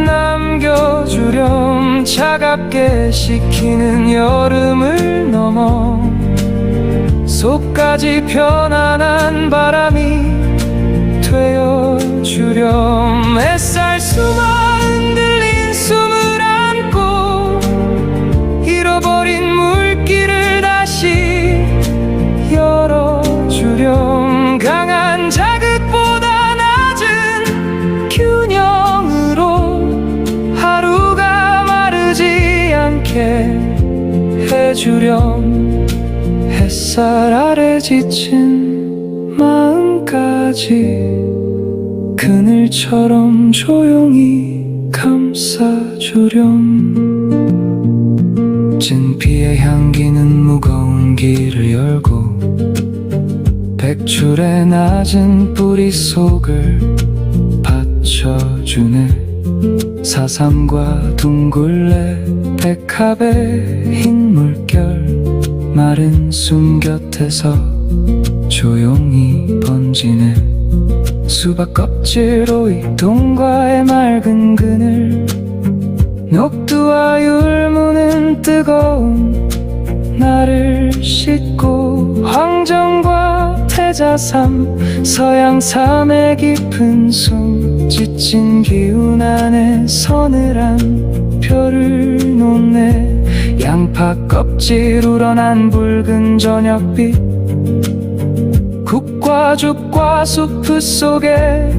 남겨주렴. 차갑게 식히는 여름을 넘어 속까지 편안한 바람이 되어주렴. 햇살 수막 흔들린 숨을 안고 잃어버린 물길을 다시 열어주렴. 강한 자극보다 낮은 균형으로 하루가 마르지 않게 해주렴. 햇살 아래 지친 마음까지 그늘처럼 조용히 감싸주렴. 진피의 향기는 무거운 길을 열고 백출의 낮은 뿌리 속을 받쳐주네. 사삼과 둥글레 백합의 흰 물결 마른 숨 곁에서 조용히 번지네. 수박 껍질 오이 동과의 맑은 그늘 녹두와 율무는 뜨거운 나를 씻고 황정과 태자삼 서양삼의 깊은 숨 지친 기운 안에 서늘한 별을 놓네. 양파 껍질 우러난 붉은 저녁빛 국과 죽과 수프 속에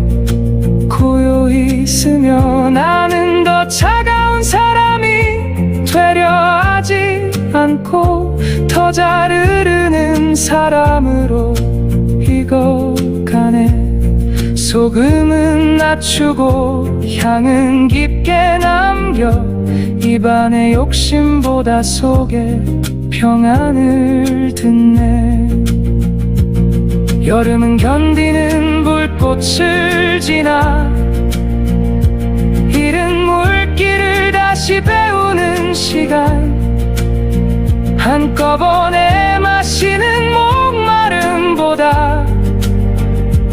고요히 스며 나는 더 차가운 사람이 되려 하지 않고 더 잘 흐르는 사람으로 익어가네. 소금은 낮추고 향은 깊게 남겨 입안의 욕심보다 속에 평안을 듣네. 여름은 견디는 불꽃을 지나 잃은 물길을 다시 배우는 시간 한꺼번에 마시는 목마름보다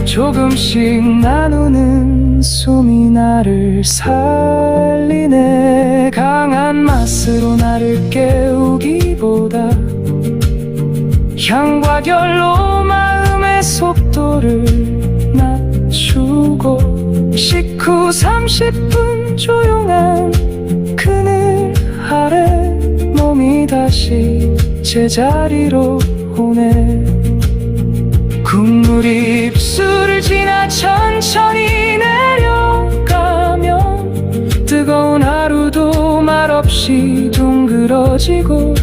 조금씩 나누는 숨이 나를 살리네. 강한 맛으로 나를 깨우기보다 향과 결로 마음의 속도를 낮추고 식후 30분 조용한 그늘 아래 몸이 다시 제자리로 오네. 국물이 입술을 지나 천천히 내려가면 뜨거운 하루도 말없이 둥그러지고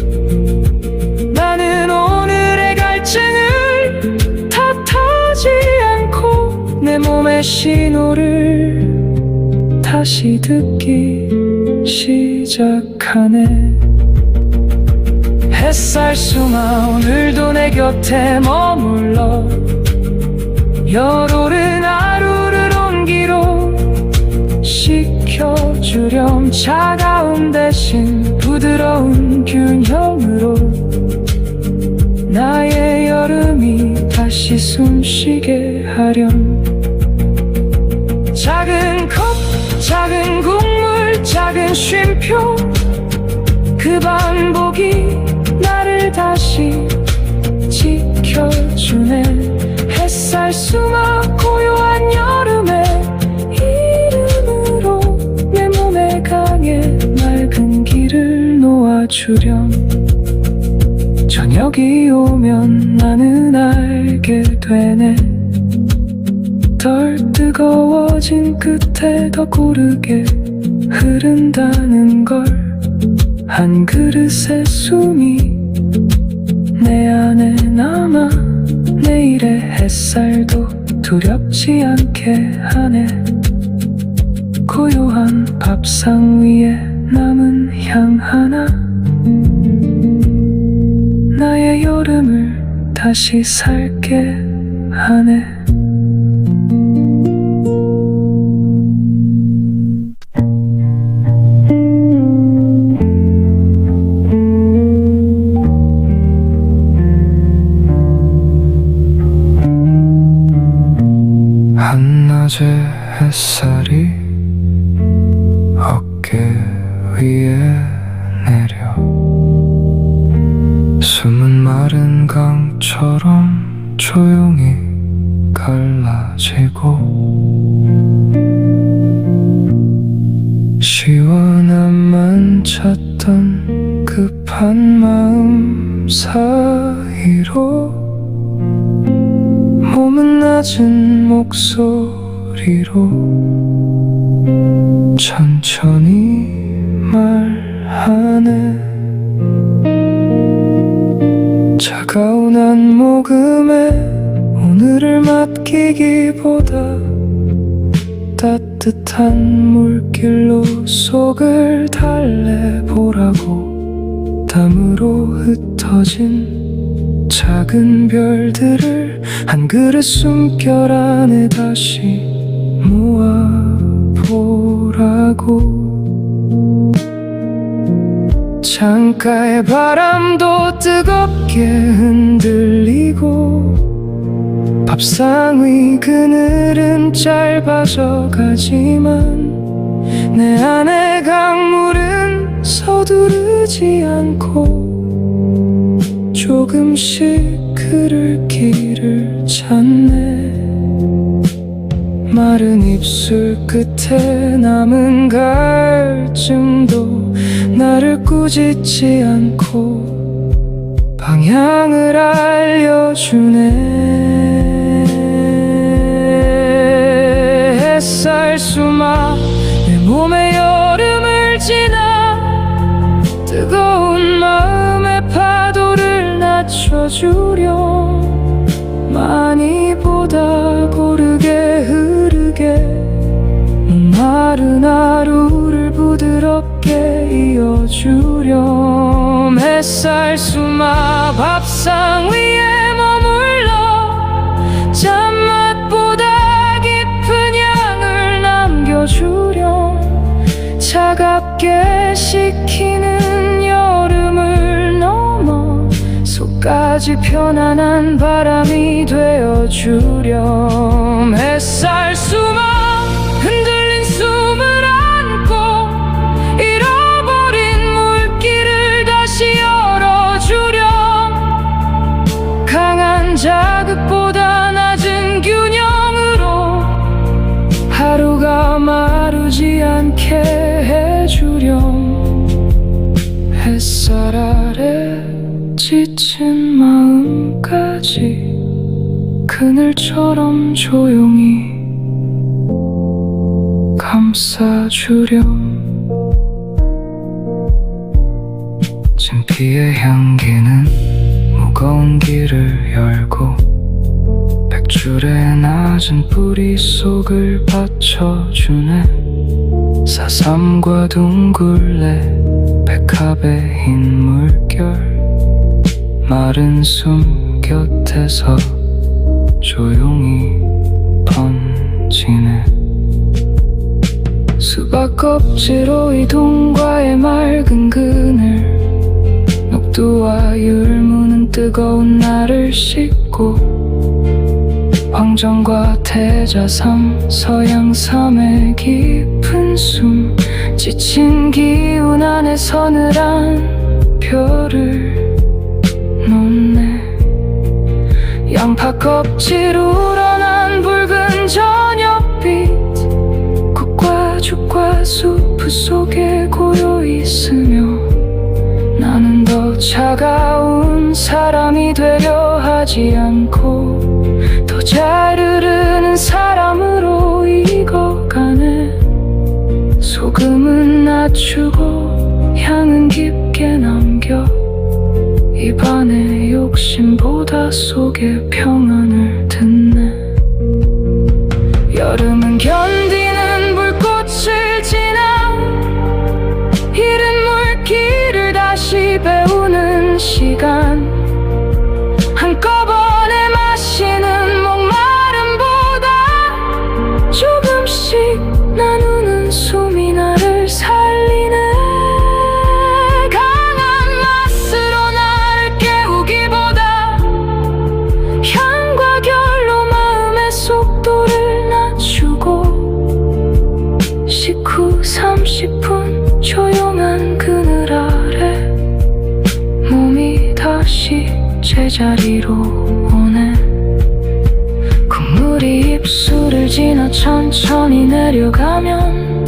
나는 오늘의 갈증을 탓하지 않고 내 몸의 신호를 다시 듣기 시작하네. 햇살 숨아 오늘도 내 곁에 머물러 열오른 하루를 온기로 식혀주렴. 차가운 대신 부드러운 균형으로 나의 여름이 다시 숨쉬게 하렴. 작은 컵 작은 국물 작은 쉼표 그 반복이 나를 다시 지켜주네. 햇살 숨어 고요한 여름의 이름으로 내 몸에 강에 맑은 길을 놓아주렴. 저녁이 오면 나는 알게 되네. 덜 뜨거워진 끝에 더 고르게 흐른다는 걸. 한 그릇의 숨이 내 안에 남아 내일의 햇살도 두렵지 않게 하네. 고요한 밥상 위에 남은 향 하나 나의 여름을 다시 살게 하네. 한낮의 햇살이 어깨 위에 내려 숨은 마른 강처럼 조용히 갈라지고 시원함만 찾던 급한 마음 사이로 몸은 낮은 목소리로 천천히 말하네. 차가운 한 모금에 오늘을 맡기기보다 따뜻한 물길로 속을 달래보라고 땀으로 흩어진 작은 별들을 한 그릇 숨결 안에 다시 모아보네. 보라고. 창가의 바람도 뜨겁게 흔들리고 밥상 위 그늘은 짧아져 가지만 내 안의 강물은 서두르지 않고 조금씩 흐를 길을 찾네. 마른 입술 끝에 남은 갈증도 나를 꾸짖지 않고 방향을 알려주네. 햇살 수마 내 몸에 여름을 지나 뜨거운 마음의 파도를 낮춰주렴. 많이 보다 고르게 흐르게 목마른 하루를 부드럽게 이어주렴. 햇살 수마 밥상 위에 머물러 짠맛보다 깊은 향을 남겨주렴. 차갑게 식히는 여름을 넘어 속까지 편안한 바람이 되어주렴. 햇살 수마 흔들린 숨을 안고 잃어버린 물길을 다시 열어주렴. 강한 자극보다 낮은 균형으로 하루가 마르지 않게 해주렴. 햇살 아래 지친 마음까지 그늘처럼 조용히 감싸주렴. 진피의 향기는 무거운 길을 열고 백줄의 낮은 뿌리 속을 받쳐주네. 사삼과 둥글레 백합의 흰 물결 마른 숨 곁에서 조용히 번지네. 수박 껍질 오이동과의 맑은 그늘 녹두와 율무는 뜨거운 날을 씻고 황정과 태자삼 서양삼의 깊은 숨 지친 기운 안에 서늘한 별을 놓네. 양파 껍질 우러난 붉은 저녁빛 꽃과 죽과 숲 속에 고요히 있으며 나는 더 차가운 사람이 되려 하지 않고 더 잘 흐르는 사람으로 익어가네. 소금은 낮추고 향은 깊게 남겨 입안의 욕심보다 속의 평안을 듣네. 여름은 견디는 불꽃을 지나 잃은 물길을 다시 배우는 시간. 한꺼번에 마시는 목마름보다 조금씩 나누는 숨이 나를 살리네. 강한 맛으로 나를 깨우기보다 향과 결로 마음의 속도를 낮추고 식후 30분 조용한 그늘 아래 몸이 다시 제자리로 오네. 국물이 입술을 지나 천천히 내려가면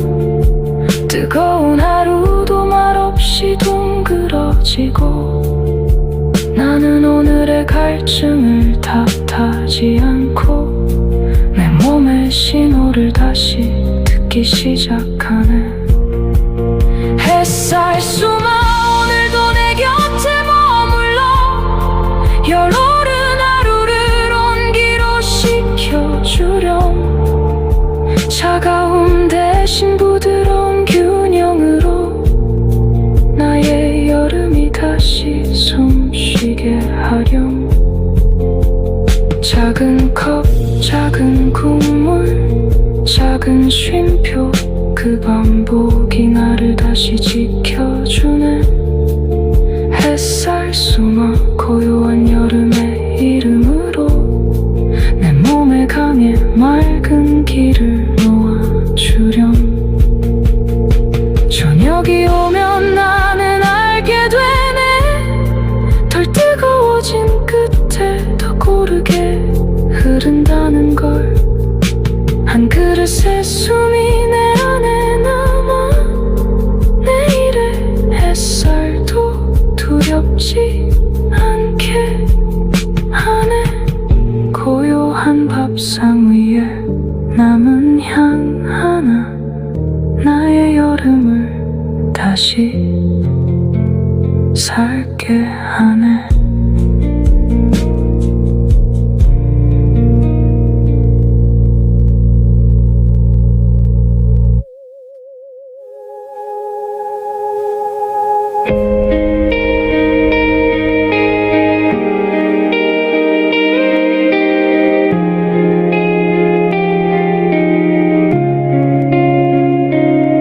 뜨거운 하루도 말없이 둥그러지고 나는 오늘의 갈증을 탓하지 않고 내 몸의 신호를 다시 듣기 시작하네. 햇살 수마 오늘도 내 곁에 머물러 열오른 하루를 온기로 식혀주렴. 차가움 대신 부드러운 균형으로 나의 여름이 다시 숨쉬게 하렴. 작은 컵 작은 국물 작은 쉼표 행복이 나를 다시 지켜주네. 햇살 숨어 고요한 여름의 이름으로 내 몸에 강해 맑은 길을 놓아주렴. 저녁이 오면 나는 알게 되네. 덜 뜨거워진 끝에 더 고르게 흐른다는 걸. 한 그릇의 숨이 내 안에 남아 내일의 햇살도 두렵지 않게 하네. 고요한 밥상 위에 남은 향 하나 나의 여름을 다시 살게 하네.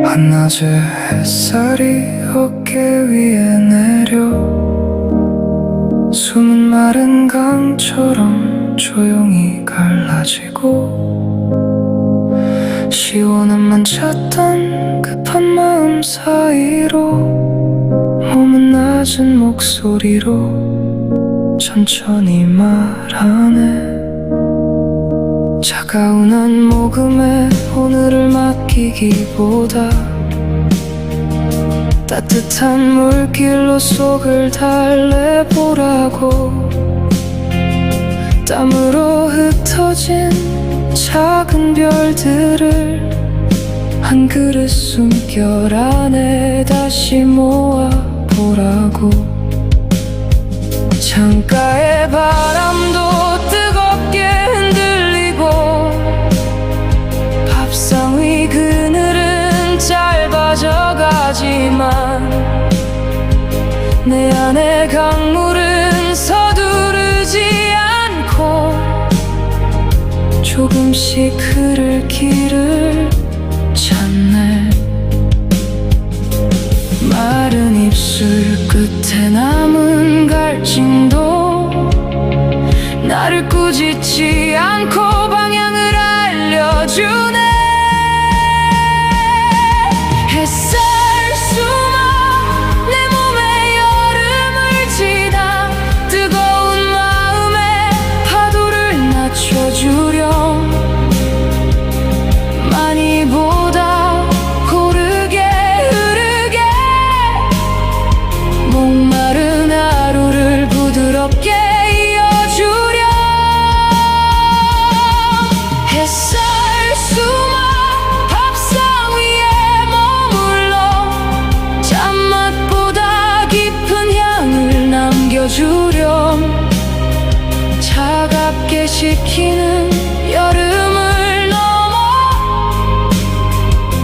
한낮의 햇살이 어깨 위에 내려 숨은 마른 강처럼 조용히 갈라지고 시원함만 찾던 급한 마음 사이로 몸은 낮은 목소리로 천천히 말하네. 차가운 한 모금에 오늘을 맡기기보다 따뜻한 물길로 속을 달래보라고. 땀으로 흩어진 작은 별들을 한 그릇 숨결 안에 다시 모아보라고. 창가의 바람도 뜨겁게 흔들리고 밥상 위 그늘은 짧아져가지만 내 안의 강물은 서두르지 않고 조금씩 흐를 길을 찾네. 마른 입술 끝에 남은 갈증도 나를 꾸짖지 않고 방향을 알려주네. 햇살 숨어 내 몸에 여름을 지나 뜨거운 마음에 파도를 낮춰주렴. 많이보다 고르게 흐르게 목마른 하루를 부드럽게 이어주렴. 햇살 숨어 밥상 위에 머물러 짠맛보다 깊은 향을 남겨주렴. 차갑게 식히는 여름을 넘어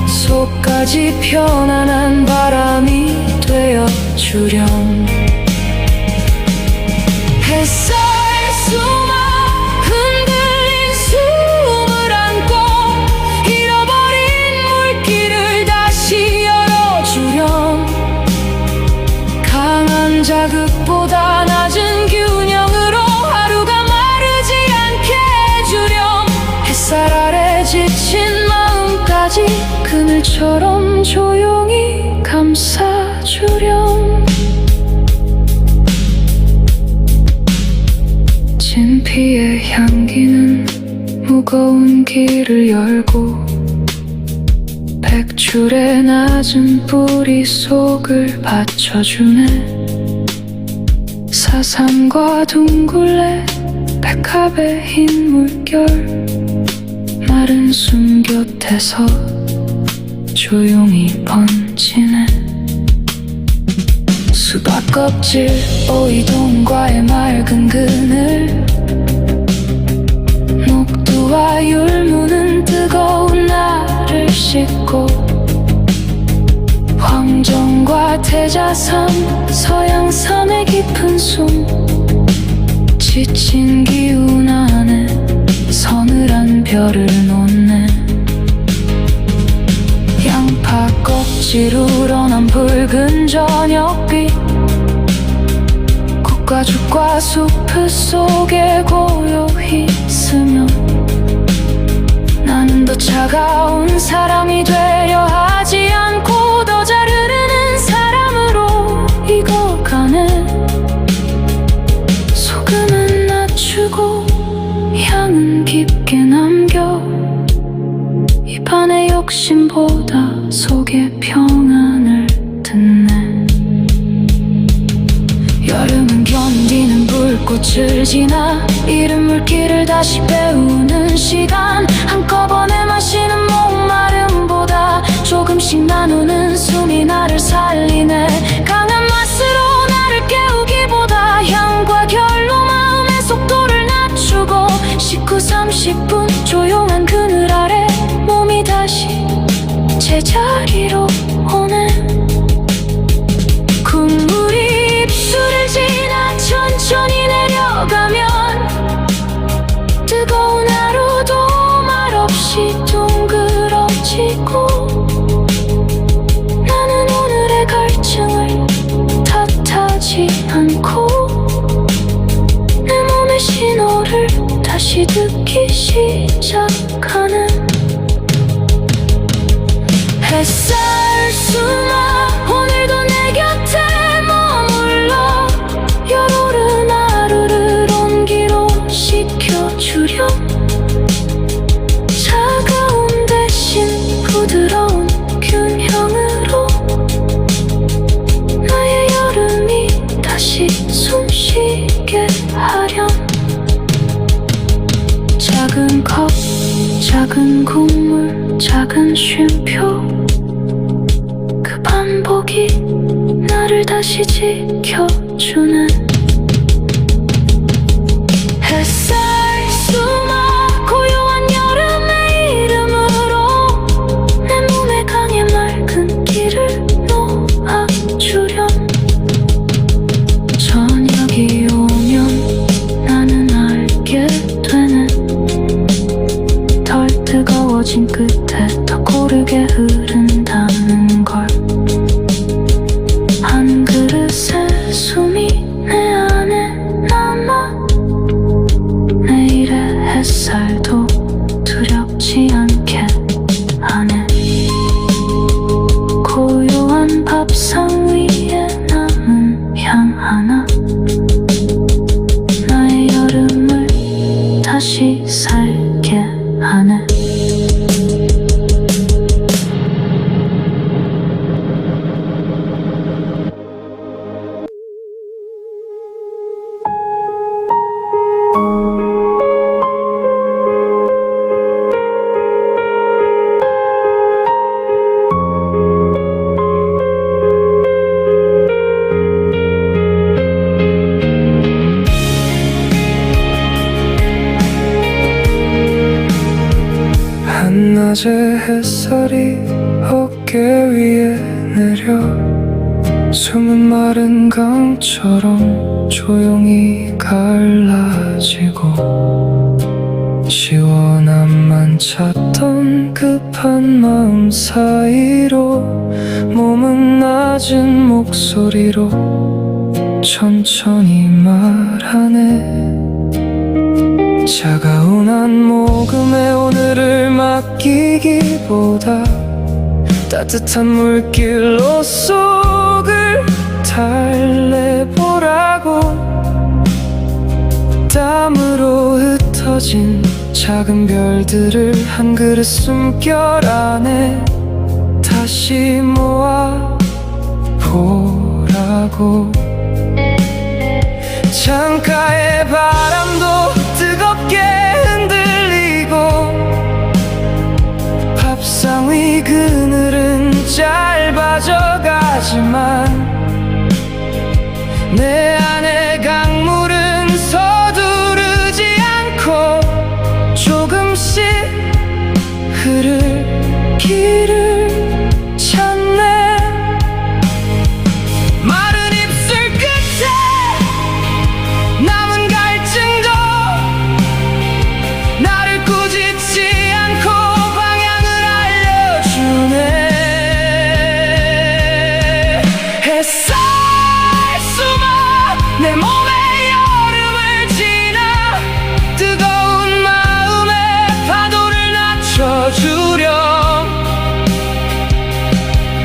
속까지 편안한 바람이 되어주렴. 햇살 숨어 흔들린 숨을 안고 잃어버린 물길을 다시 열어주렴. 강한 자극보다 낮은 균형으로 하루가 마르지 않게 해주렴. 햇살 아래 지친 마음까지 그늘처럼 조용히 감싸주렴. 진피의 향기는 무거운 길을 열고 백줄의 낮은 뿌리 속을 받쳐주네. 사삼과 둥글레 백합의 흰 물결 마른 숨 곁에서 조용히 번지네. 수박 껍질 오이동과의 맑은 그늘 녹두와 율무는 뜨거운 나를 씻고 황정과 태자산 서양산의 깊은 숨 지친 기운 안에 서늘한 별을 놓네. 양파꽃 빛을 우러난 붉은 저녁빛 꽃가죽과 숲 속에 고요히 스며 나는 더 차가운 사람이 되려 하지 않고 더 잘 흐르는 사람으로 익어가네. 소금은 낮추고 향은 깊게 남겨 입안의 욕심보다 속의 평안을 듣네. 여름은 견디는 불꽃을 지나 이른 물길을 다시 배우는 시간. 한꺼번에 마시는 목마름보다 조금씩 나누는 숨이 나를 살리네. 강한 맛으로 나를 깨우기보다 향과 결로 마음의 속도를 낮추고 19:30 조용한 그늘 아래 몸이 다시 제자리로 오네. 국물이 입술을 지나 천천히 내려가면 뜨거운 하루도 말없이 둥그러지고 나는 오늘의 갈증을 탓하지 않고 내 몸의 신호를 다시 듣기 시작하는. 햇살 숨어 오늘도 내 곁에 머물러 열오른 하루를 온기로 식혀주렴. 차가운 대신 부드러운 균형으로 나의 여름이 다시 숨쉬게 하렴. 작은 컵, 작은 국물, 작은 쉼표 그 반복이 나를 다시 지켜주는. 햇살 숨어 고요한 여름의 이름으로 내 몸에 강에 맑은 길을 놓아주렴. 저녁이 오면 나는 알게 되네. 덜 뜨거워진 끝에 더 고르게 흐른다는 걸. 한 그릇의 숨이 내 안에 남아 내일의 햇살도 두렵지 않게 하네. 고요한 밥상 위에 남은 향 하나 나의 여름을 다시 살게 하네. 한낮의 햇살이 어깨 위에 내려 숨은 마른 강처럼 조용히 갈라지고 시원함만 찾던 급한 마음 사이로 몸은 낮은 목소리로 천천히 말하네. 차가운 한 모금에 오늘을 맡기기보다 따뜻한 물길로 속을 달래보라고. 땀으로 흩어진 작은 별들을 한 그릇 숨결 안에 다시 모아 보라고. 창가의 바람도 뜨겁게 흔들리고 밥상 위 그늘은 짧아져 가지만 내 안의 강물은 서두르지 않고 조금씩 흐를 길을 찾네. 마른 입술 끝에 남은 갈증도 나를 꾸짖지 않고 방향을 알려주네.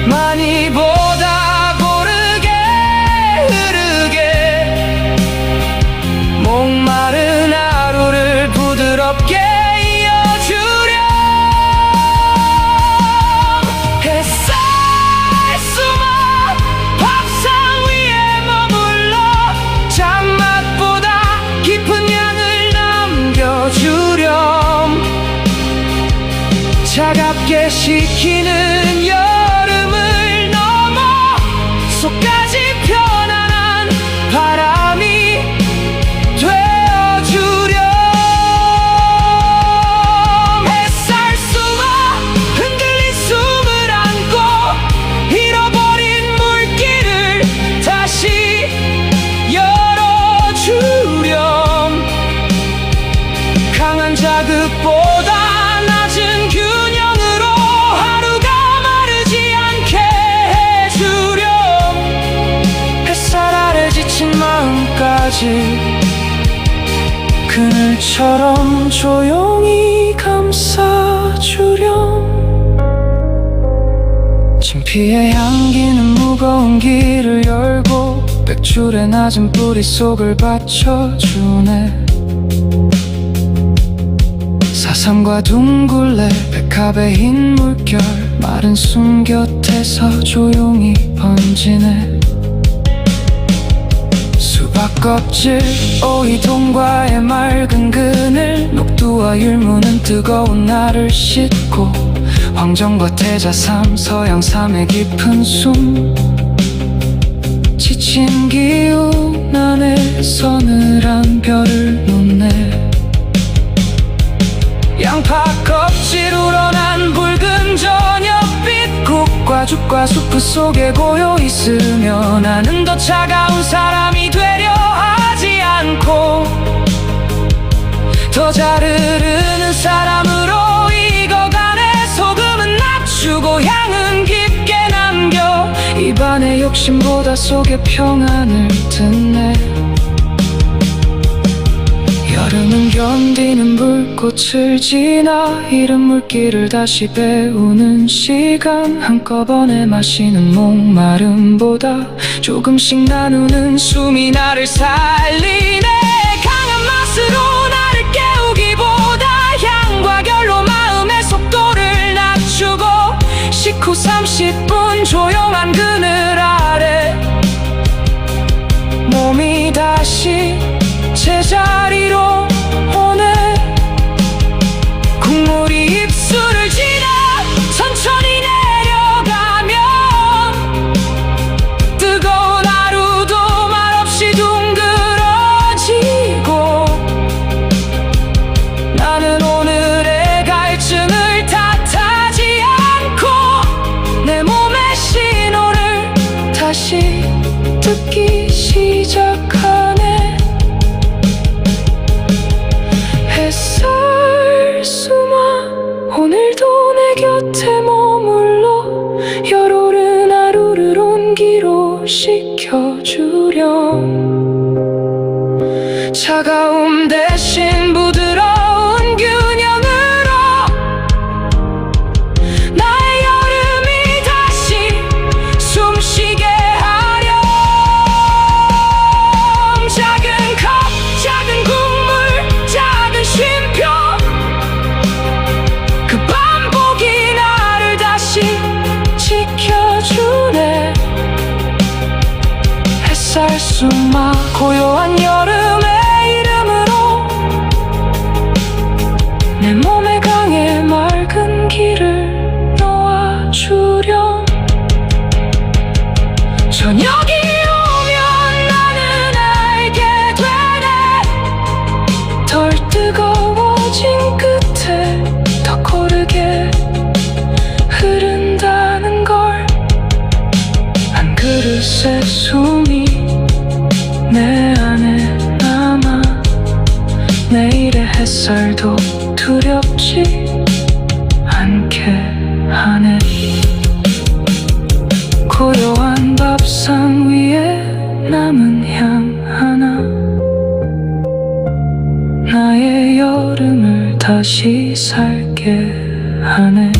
많이 보다 고르게 흐르게 목마른 하루를 부드럽게 이어주렴. 햇살 수만 밥상 위에 머물러 잔맛보다 깊은 향을 남겨주렴. 차갑게 식히는 여름을 넘어 속까지 편안한 바람이 되어주렴. 햇살수가 흔들린 숨을 안고 잃어버린 물길을 다시 열어주렴. 강한 자극보다 낮은 균형으로 하루가 마르지 않게 해주렴. 햇살 아래 지친 마음까지 그늘처럼 조용히 감싸주렴. 진피의 향기는 무거운 길을 열고 백줄의 낮은 뿌리 속을 받쳐주네. 사삼과 둥글레 백합의 흰 물결 마른 숨 곁에서 조용히 번지네. 수박 껍질 오이 동과의 맑은 그늘 녹두와 율무는 뜨거운 날을 씻고 황정과 태자삼 서양삼의 깊은 숨 지친 기운 안에 서늘한 별을 놓네. 양파 껍질 우러난 붉은 저녁빛 국과 죽과 수프 속에 고요 있으며 나는 더 차가운 사람이 되려 하지 않고 더 잘 흐르는 사람으로 익어가네. 소금은 낮추고 향은 깊게 남겨 입안의 욕심보다 속의 평안을 듣네. 여름은 견디는 불꽃을 지나 이른 물길을 다시 배우는 시간. 한꺼번에 마시는 목마름보다 조금씩 나누는 숨이 나를 살리네. 강한 맛으로 나를 깨우기보다 향과 결로 마음의 속도를 낮추고 식후 30분 조용한 그늘 아래 몸이 다시 제자리로 오네. 국물이 입술을 지나 천천히 내려가면 뜨거운 하루도 말없이 둥그러지고 나는 오늘의 갈증을 탓하지 않고 내 몸의 신호를 다시 듣기 시작하네. 햇살 수마 오늘도 내 곁에 머물러 열오른 하루를 온기로 식혀주렴. 차가움 대신 부드러운 균형으로 나의 여름이 다시 숨쉬게 하렴. 작은 컵 작은 국물 작은 쉼표 그 반복이 나를 다시 지켜주네. 햇살 수마 고요한 여름의 이름으로 내 몸에 강해 맑은 길을 놓아주렴. 저녁이 오면 나는 알게 되네. 덜 뜨거워진 끝에 더 고르게 흐른다는 걸. 한 그릇의 숨이 내 안에 남아 내일의 햇살도 두렵지 않게 하네. 고요한 밥상 위에 남은 향 하나 나의 여름을 다시 살게 하네.